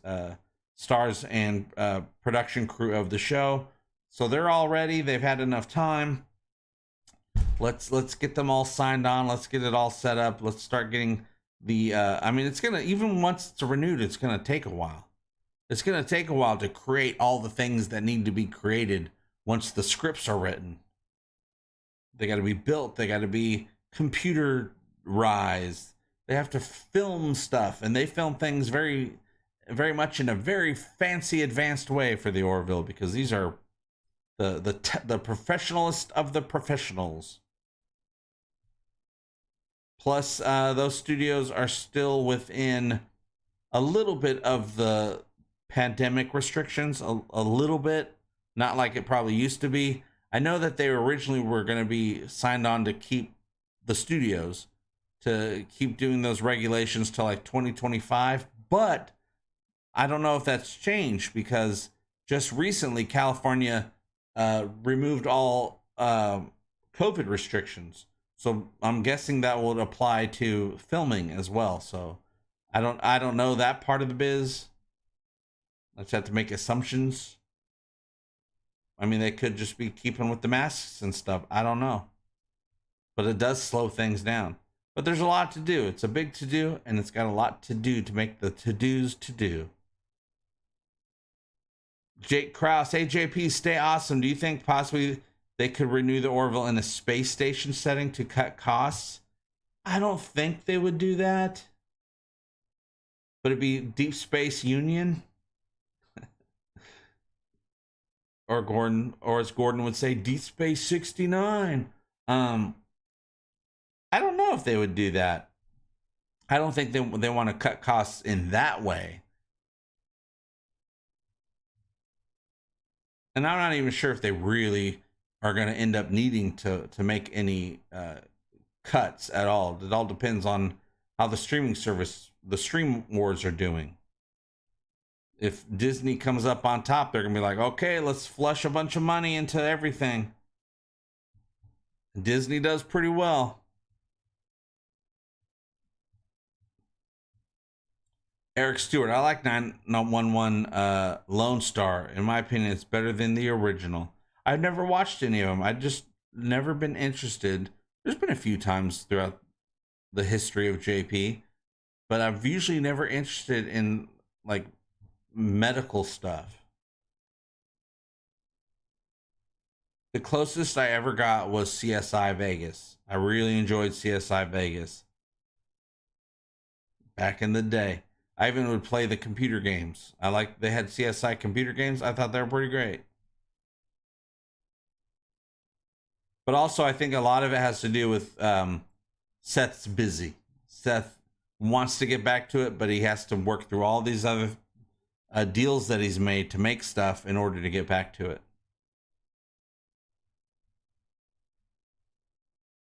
stars and production crew of the show. So they're all ready. They've had enough time. Let's get them all signed on. Let's get it all set up. Let's start getting the I mean, it's gonna, even once it's renewed, it's gonna take a while. It's gonna take a while to create all the things that need to be created once the scripts are written. They got to be built. They got to be computerized. They have to film stuff, and they film things very, very much in a very fancy, advanced way for the Orville, because these are the professionalist of the professionals. Plus, those studios are still within a little bit of the pandemic restrictions, a little bit, not like it probably used to be. I know that they originally were going to be signed on to keep the studios, to keep doing those regulations till like 2025, but I don't know if that's changed, because just recently California removed all COVID restrictions. So I'm guessing that will apply to filming as well. So I don't know that part of the biz. I just have to make assumptions. I mean, they could just be keeping with the masks and stuff. I don't know. But it does slow things down. But there's a lot to do. It's a big to-do, and it's got a lot to do to make the to-dos to do. Jake Krause, hey JP, stay awesome. Do you think possibly they could renew the Orville in a space station setting to cut costs? I don't think they would do that. Would it be Deep Space Union? or as Gordon would say, Deep Space 69. I don't know if they would do that. I don't think they want to cut costs in that way. And I'm not even sure if they really are going to end up needing to make any cuts at all. It all depends on how the streaming service, the stream wars, are doing. If Disney comes up on top, they're going to be like, okay, let's flush a bunch of money into everything. Disney does pretty well. Eric Stewart, I like 911 Lone Star. In my opinion, it's better than the original. I've never watched any of them. I've just never been interested. There's been a few times throughout the history of JP, but I've usually never interested in like medical stuff. The closest I ever got was CSI Vegas. I really enjoyed CSI Vegas back in the day. I even would play the computer games. They had CSI computer games. I thought they were pretty great. But also, I think a lot of it has to do with Seth's busy. Seth wants to get back to it, but he has to work through all these other deals that he's made to make stuff in order to get back to it.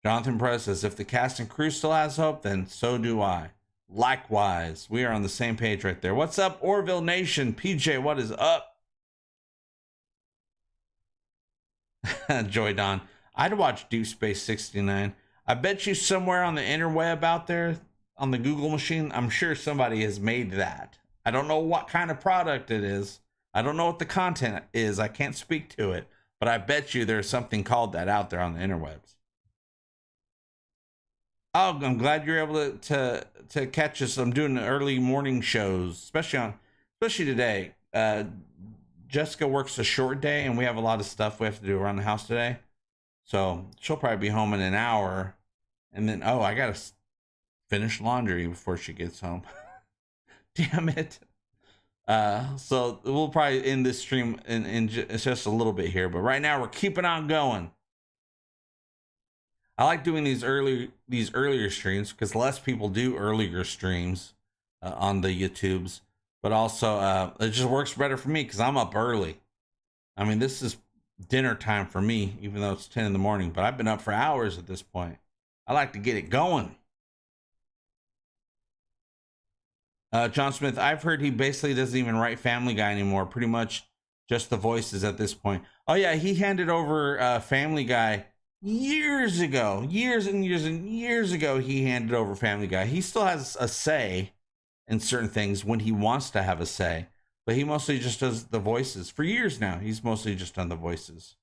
Jonathan Press says, if the cast and crew still has hope, then so do I. Likewise, we are on the same page right there. What's up, Orville Nation? PJ, what is up? Joy Don, I'd watch Deep Space 69. I bet you somewhere on the interweb out there, on the Google machine, I'm sure somebody has made that. I don't know what kind of product it is. I don't know what the content is. I can't speak to it. But I bet you there's something called that out there on the interwebs. Oh, I'm glad you're able to catch us. I'm doing early morning shows, especially today. Jessica works a short day, and we have a lot of stuff we have to do around the house today. So she'll probably be home in an hour, and then I gotta finish laundry before she gets home. Damn it. So we'll probably end this stream in just a little bit here, but right now we're keeping on going. I like doing these earlier streams because less people do earlier streams on the YouTubes, but also it just works better for me because I'm up early. I mean, this is dinner time for me, even though it's 10 in the morning, but I've been up for hours at this point. I like to get it going. John Smith, I've heard he basically doesn't even write Family Guy anymore. Pretty much just the voices at this point. Oh yeah, he handed over Family Guy years ago. Years and years ago, he handed over Family Guy. He still has a say in certain things when he wants to have a say, but he mostly just does the voices. For years now, he's mostly just done the voices.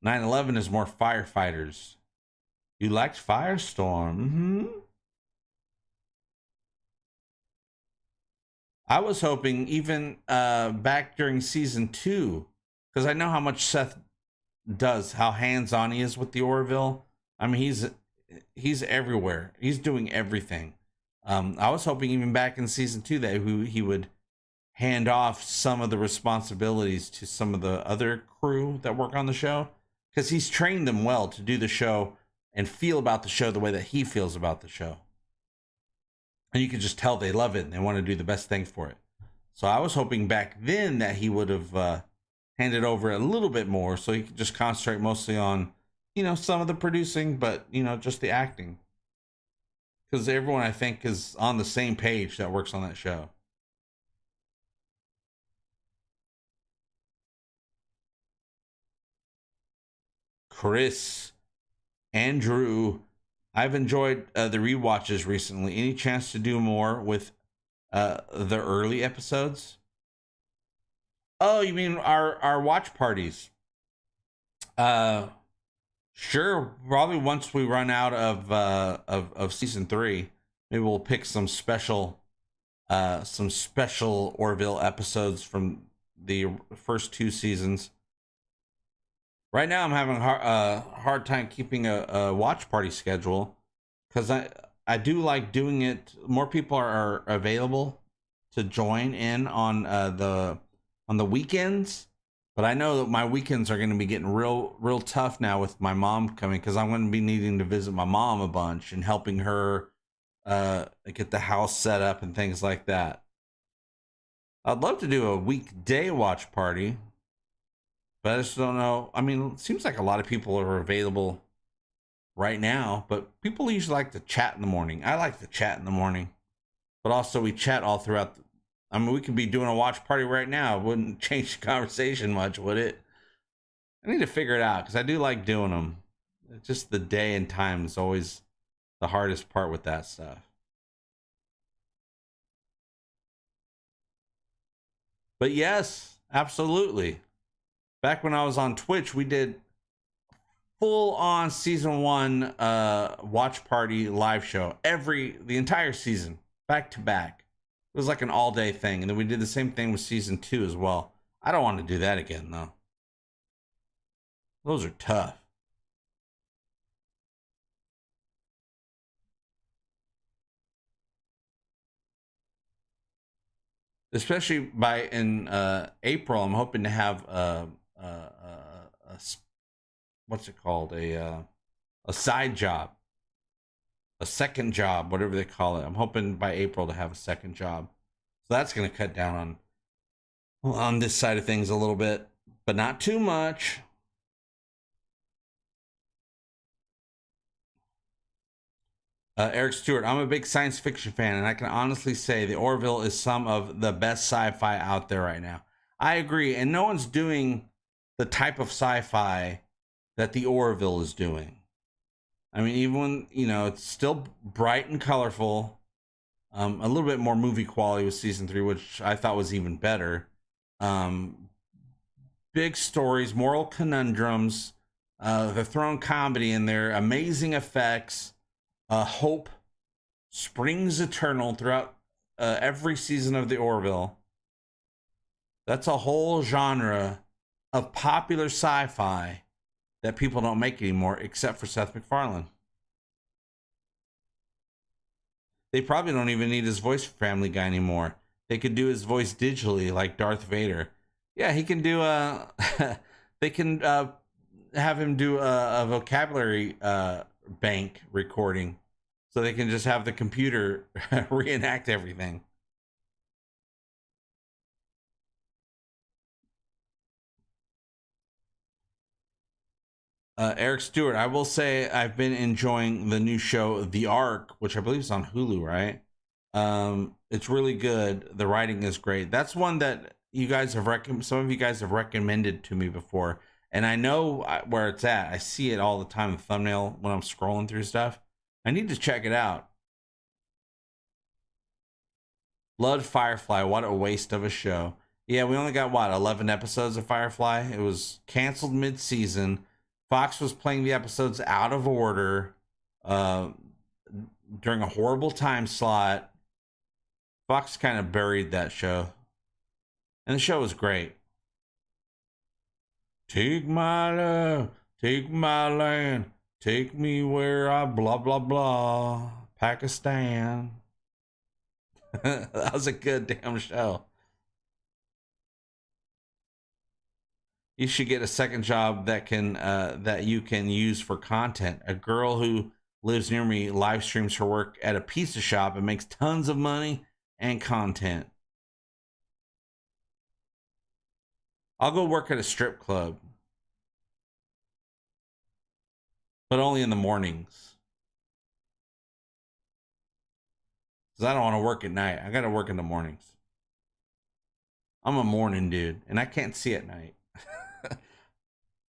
"9/11 is more firefighters. You liked Firestorm." Mm-hmm. I was hoping even back during season 2, because I know how much Seth does, how hands-on he is with the Orville. I mean, he's everywhere. He's doing everything. I was hoping even back in season 2 that he would hand off some of the responsibilities to some of the other crew that work on the show, because he's trained them well to do the show and feel about the show the way that he feels about the show. And you can just tell they love it and they want to do the best thing for it. So I was hoping back then that he would have handed over a little bit more so he could just concentrate mostly on, some of the producing, but, just the acting. Because everyone, I think, is on the same page that works on that show. Chris, Andrew, I've enjoyed the rewatches recently. Any chance to do more with the early episodes? Oh, you mean our watch parties? Sure. Probably once we run out of season 3, maybe we'll pick some special Orville episodes from the first 2 seasons. Right now, I'm having a hard time keeping a watch party schedule because I do like doing it. More people are available to join in on the weekends, but I know that my weekends are going to be getting real tough now with my mom coming, because I'm going to be needing to visit my mom a bunch and helping her get the house set up and things like that. I'd love to do a weekday watch party, but I just don't know. I mean, it seems like a lot of people are available right now, but people usually like to chat in the morning. I like to chat in the morning, but also we chat all throughout. I mean, we could be doing a watch party right now. It wouldn't change the conversation much, would it? I need to figure it out because I do like doing them. It's just the day and time is always the hardest part with that stuff. But yes, absolutely. Back when I was on Twitch, we did full on season 1 watch party live show, the entire season, back to back. It was like an all day thing. And then we did the same thing with season 2 as well. I don't want to do that again though. Those are tough. Especially in April, I'm hoping to have what's it called? A side job, a second job, whatever they call it. I'm hoping by April to have a second job. So that's going to cut down on this side of things a little bit. but not too much. Eric Stewart, I'm a big science fiction fan, and I can honestly say the Orville is some of the best sci-fi out there right now. I agree, and no one's doing the type of sci-fi that the Orville is doing. I mean, even when, it's still bright and colorful, a little bit more movie quality with season 3, which I thought was even better. Big stories, moral conundrums, they're throwing comedy in there, amazing effects. Hope springs eternal throughout every season of the Orville. That's a whole genre of popular sci-fi that people don't make anymore, except for Seth MacFarlane. They probably don't even need his voice for Family Guy anymore. They could do his voice digitally, like Darth Vader. Yeah, he can do a. They can have him do a vocabulary bank recording, so they can just have the computer reenact everything. Eric Stewart, I will say I've been enjoying the new show The Ark, which I believe is on Hulu, right? It's really good. The writing is great. That's one that you guys have some of you guys have recommended to me before, and I know where it's at. I see it all the time, the thumbnail when I'm scrolling through stuff. I need to check it out. Blood Firefly, what a waste of a show. Yeah, we only got 11 episodes of Firefly. It was canceled mid-season. Fox was playing the episodes out of order during a horrible time slot. Fox kind of buried that show. And the show was great. Take my love, take my land, take me where I blah, blah, blah. Pakistan. That was a good damn show. You should get a second job that you can use for content. A girl who lives near me live streams her work at a pizza shop and makes tons of money and content. I'll go work at a strip club, but only in the mornings. Because I don't want to work at night. I got to work in the mornings. I'm a morning dude, and I can't see at night.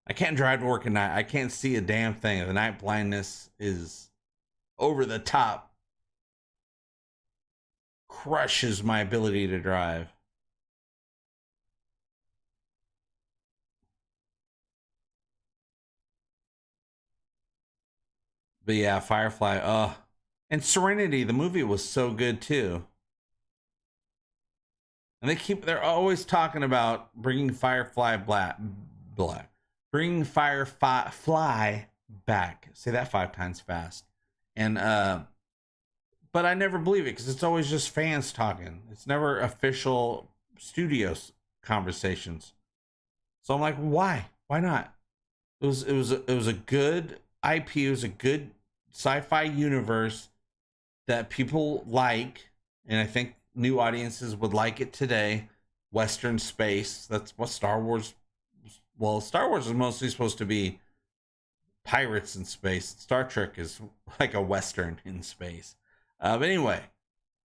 I can't drive to work at night. I can't see a damn thing. The night blindness is over the top. Crushes my ability to drive. But yeah, Firefly, and Serenity, the movie was so good too. And they're always talking about bringing Firefly bringing Firefly back. Say that 5 times fast. And but I never believe it because it's always just fans talking. It's never official studios conversations. So I'm like, why? Why not? It was a good IP. It was a good sci-fi universe that people like, and I think new audiences would like it today. Western space. That's what Star Wars. Well, Star Wars is mostly supposed to be pirates in space. Star Trek is like a Western in space. But anyway,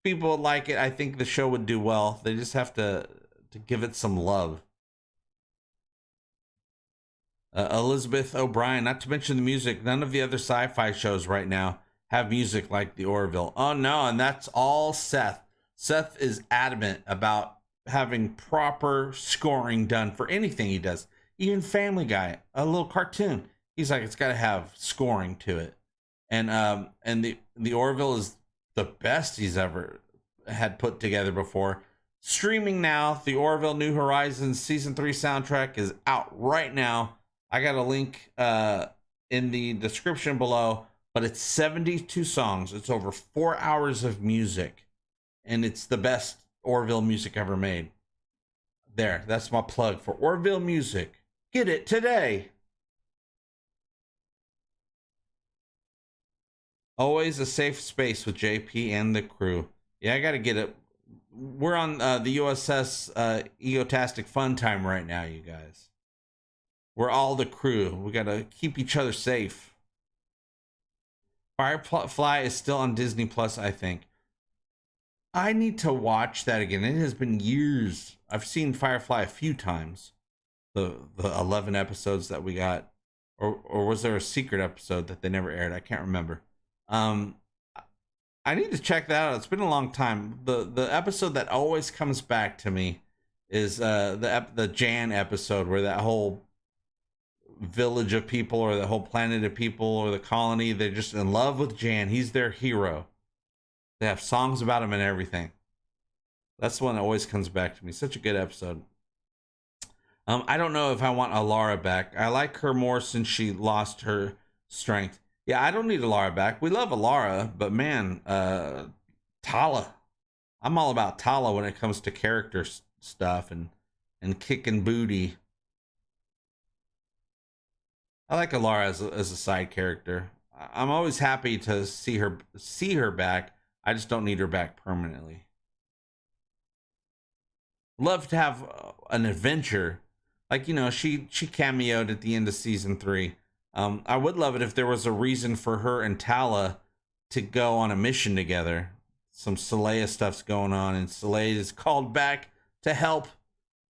people would like it. I think the show would do well. They just have to give it some love. Elizabeth O'Brien, not to mention the music. None of the other sci-fi shows right now have music like the Orville. Oh no, and that's all Seth. Seth is adamant about having proper scoring done for anything he does. Even Family Guy, a little cartoon. He's like, it's got to have scoring to it. And the Orville is the best he's ever had put together before. Streaming now, the Orville New Horizons season 3 soundtrack is out right now. I got a link in the description below, but it's 72 songs. It's over 4 hours of music, and it's the best Orville music ever made. There, that's my plug for Orville music. Get it today. Always a safe space with JP and the crew. Yeah, I got to get it. We're on the USS Egotastic Fun Time right now, you guys. We're all the crew. We gotta keep each other safe. Firefly is still on Disney Plus, I think. I need to watch that again. It has been years. I've seen Firefly a few times. The 11 episodes that we got, or was there a secret episode that they never aired? I can't remember. I need to check that out. It's been a long time. The episode that always comes back to me is the Jan episode, where that whole village of people, or the whole planet of people, or the colony, they're just in love with Jan. He's their hero. They have songs about him and everything. That's the one that always comes back to me. Such a good episode. I don't know if I want Alara back. I like her more since she lost her strength. Yeah, I don't need Alara back. We love Alara, but man, Tala. I'm all about Tala when it comes to character stuff and kicking booty. I like Alara as a side character. I'm always happy to see her back. I just don't need her back permanently. Love to have an adventure. Like, you know, she cameoed at the end of season 3. I would love it if there was a reason for her and Tala to go on a mission together. Some Saleya stuff's going on, and Saleya is called back to help.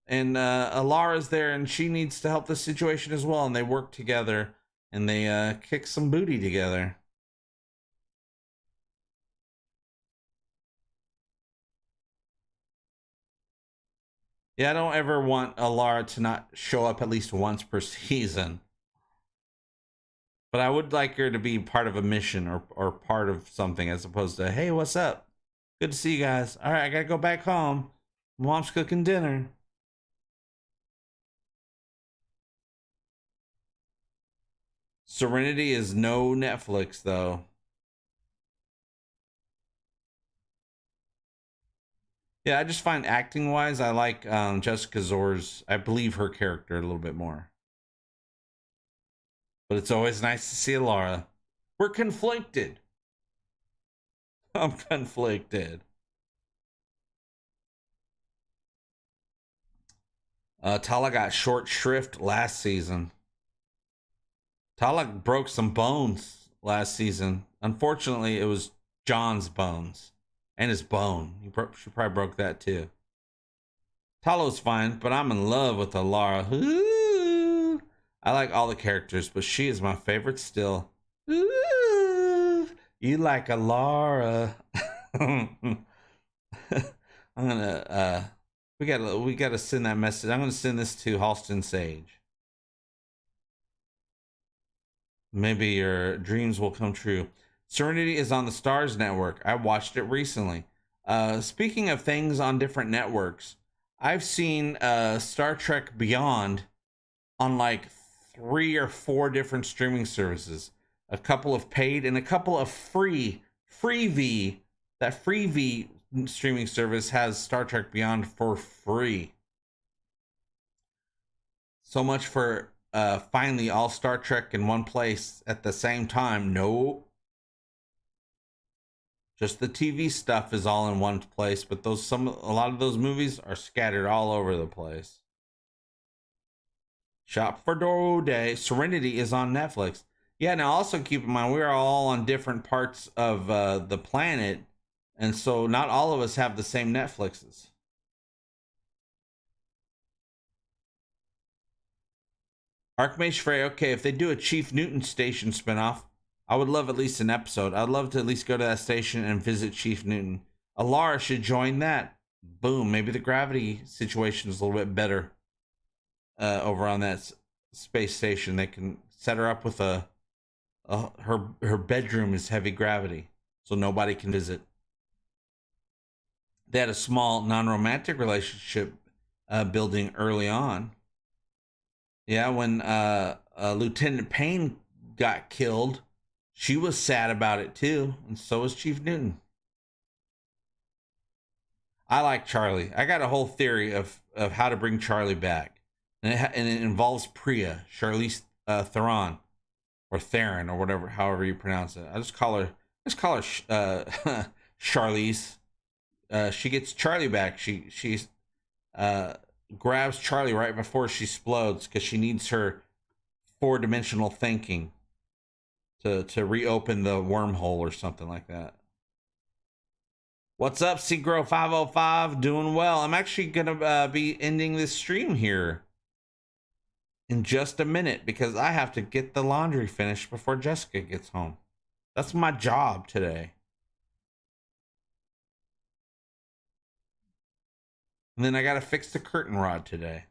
And Alara's there, and she needs to help the situation as well. And they work together, and they kick some booty together. Yeah, I don't ever want Alara to not show up at least once per season. But I would like her to be part of a mission or part of something, as opposed to, hey, what's up? Good to see you guys. All right, I gotta go back home. Mom's cooking dinner. Serenity is no Netflix, though. Yeah, I just find acting wise, I like Jessica Zohr's, I believe her character a little bit more. But it's always nice to see Alara. We're conflicted. I'm conflicted. Tala got short shrift last season. Tala broke some bones last season. Unfortunately, it was John's bones. And his bone. She probably broke that too. Talo's fine, but I'm in love with Alara. Ooh. I like all the characters, but she is my favorite still. Ooh. You like Alara. I'm gonna we gotta send that message. I'm gonna send this to Halston Sage. Maybe your dreams will come true. Serenity is on the Stars Network. I watched it recently. Speaking of things on different networks, I've seen Star Trek Beyond on like 3 or 4 different streaming services. A couple of paid and a couple of free. Freevee. That Freevee streaming service has Star Trek Beyond for free. So much for finally all Star Trek in one place at the same time. Nope. Just the TV stuff is all in one place, but a lot of those movies are scattered all over the place. Shop for Dode. Serenity is on Netflix. Yeah, now also keep in mind we are all on different parts of the planet, and so not all of us have the same Netflixes. Archmage Frey, okay, if they do a Chief Newton Station spinoff, I would love at least an episode. I'd love to at least go to that station and visit Chief Newton. Alara should join that. Boom. Maybe the gravity situation is a little bit better over on that space station. They can set her up with her bedroom is heavy gravity, so nobody can visit. They had a small non-romantic relationship building early on. Yeah, when Lieutenant Payne got killed, she was sad about it too, and so was Chief Newton. I like Charlie. I got a whole theory of how to bring Charlie back, and it involves Priya, Charlize Theron, or Theron, or whatever, however you pronounce it. I just call her Charlize. She gets Charlie back. She grabs Charlie right before she explodes because she needs her four-dimensional thinking to reopen the wormhole or something like that. What's up, Seagro 505? Doing well. I'm actually gonna be ending this stream here in just a minute because I have to get the laundry finished before Jessica gets home. That's my job today. And then I gotta fix the curtain rod today.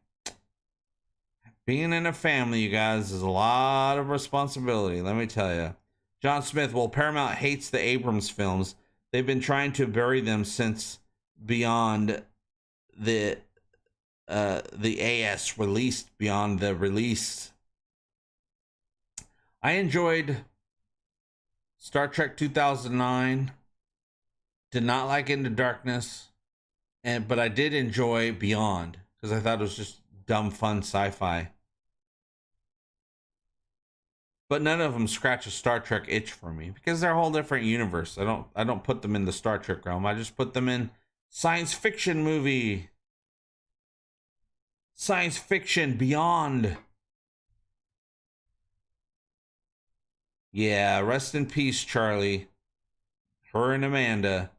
Being in a family, you guys, is a lot of responsibility, let me tell you. John Smith, well, Paramount hates the Abrams films. They've been trying to bury them since Beyond the AS released, Beyond the release. I enjoyed Star Trek 2009. Did not like Into Darkness. But I did enjoy Beyond because I thought it was just dumb, fun sci-fi. But none of them scratch a Star Trek itch for me because they're a whole different universe. I don't put them in the Star Trek realm. I just put them in science fiction movie. Science fiction Beyond. Yeah, rest in peace, Charlie. Her and Amanda.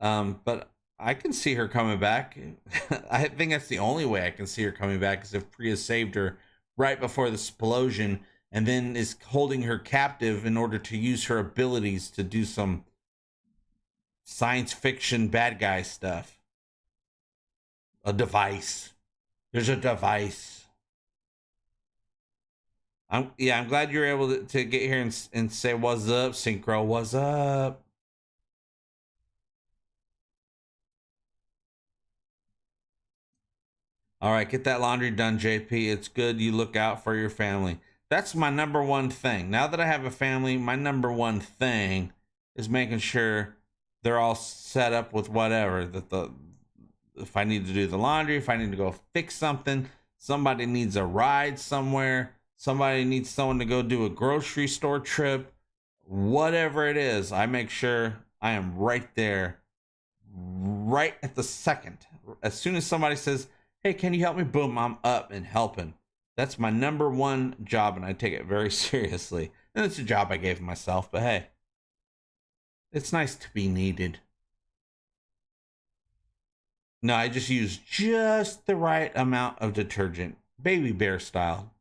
But I can see her coming back. I think that's the only way I can see her coming back is if Priya saved her right before the explosion and then is holding her captive in order to use her abilities to do some science fiction bad guy stuff. A device. There's a device. I'm glad you're able to get here and say what's up, Synchro. What's up? All right, get that laundry done, JP. It's good you look out for your family. That's my number one thing. Now that I have a family, my number one thing is making sure they're all set up with whatever. If I need to do the laundry, if I need to go fix something, somebody needs a ride somewhere, somebody needs someone to go do a grocery store trip, whatever it is, I make sure I am right there, right at the second. As soon as somebody says, hey, can you help me? Boom, I'm up and helping. That's my number one job, and I take it very seriously. And it's a job I gave myself, but hey, it's nice to be needed. No, I just use just the right amount of detergent. Baby bear style.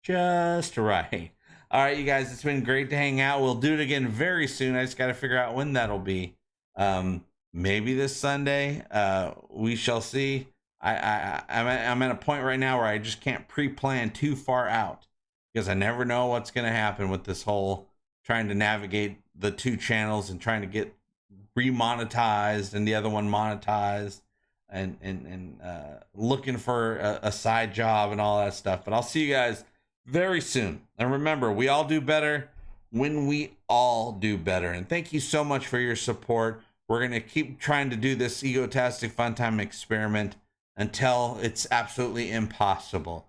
Just right. All right, you guys, it's been great to hang out. We'll do it again very soon. I just got to figure out when that'll be. Maybe this Sunday. We shall see. I'm at a point right now where I just can't pre-plan too far out because I never know what's going to happen with this whole trying to navigate the two channels and trying to get remonetized and the other one monetized and looking for a side job and all that stuff. But I'll see you guys very soon. And remember, we all do better when we all do better. And thank you so much for your support. We're going to keep trying to do this Egotastic Fun Time experiment until it's absolutely impossible.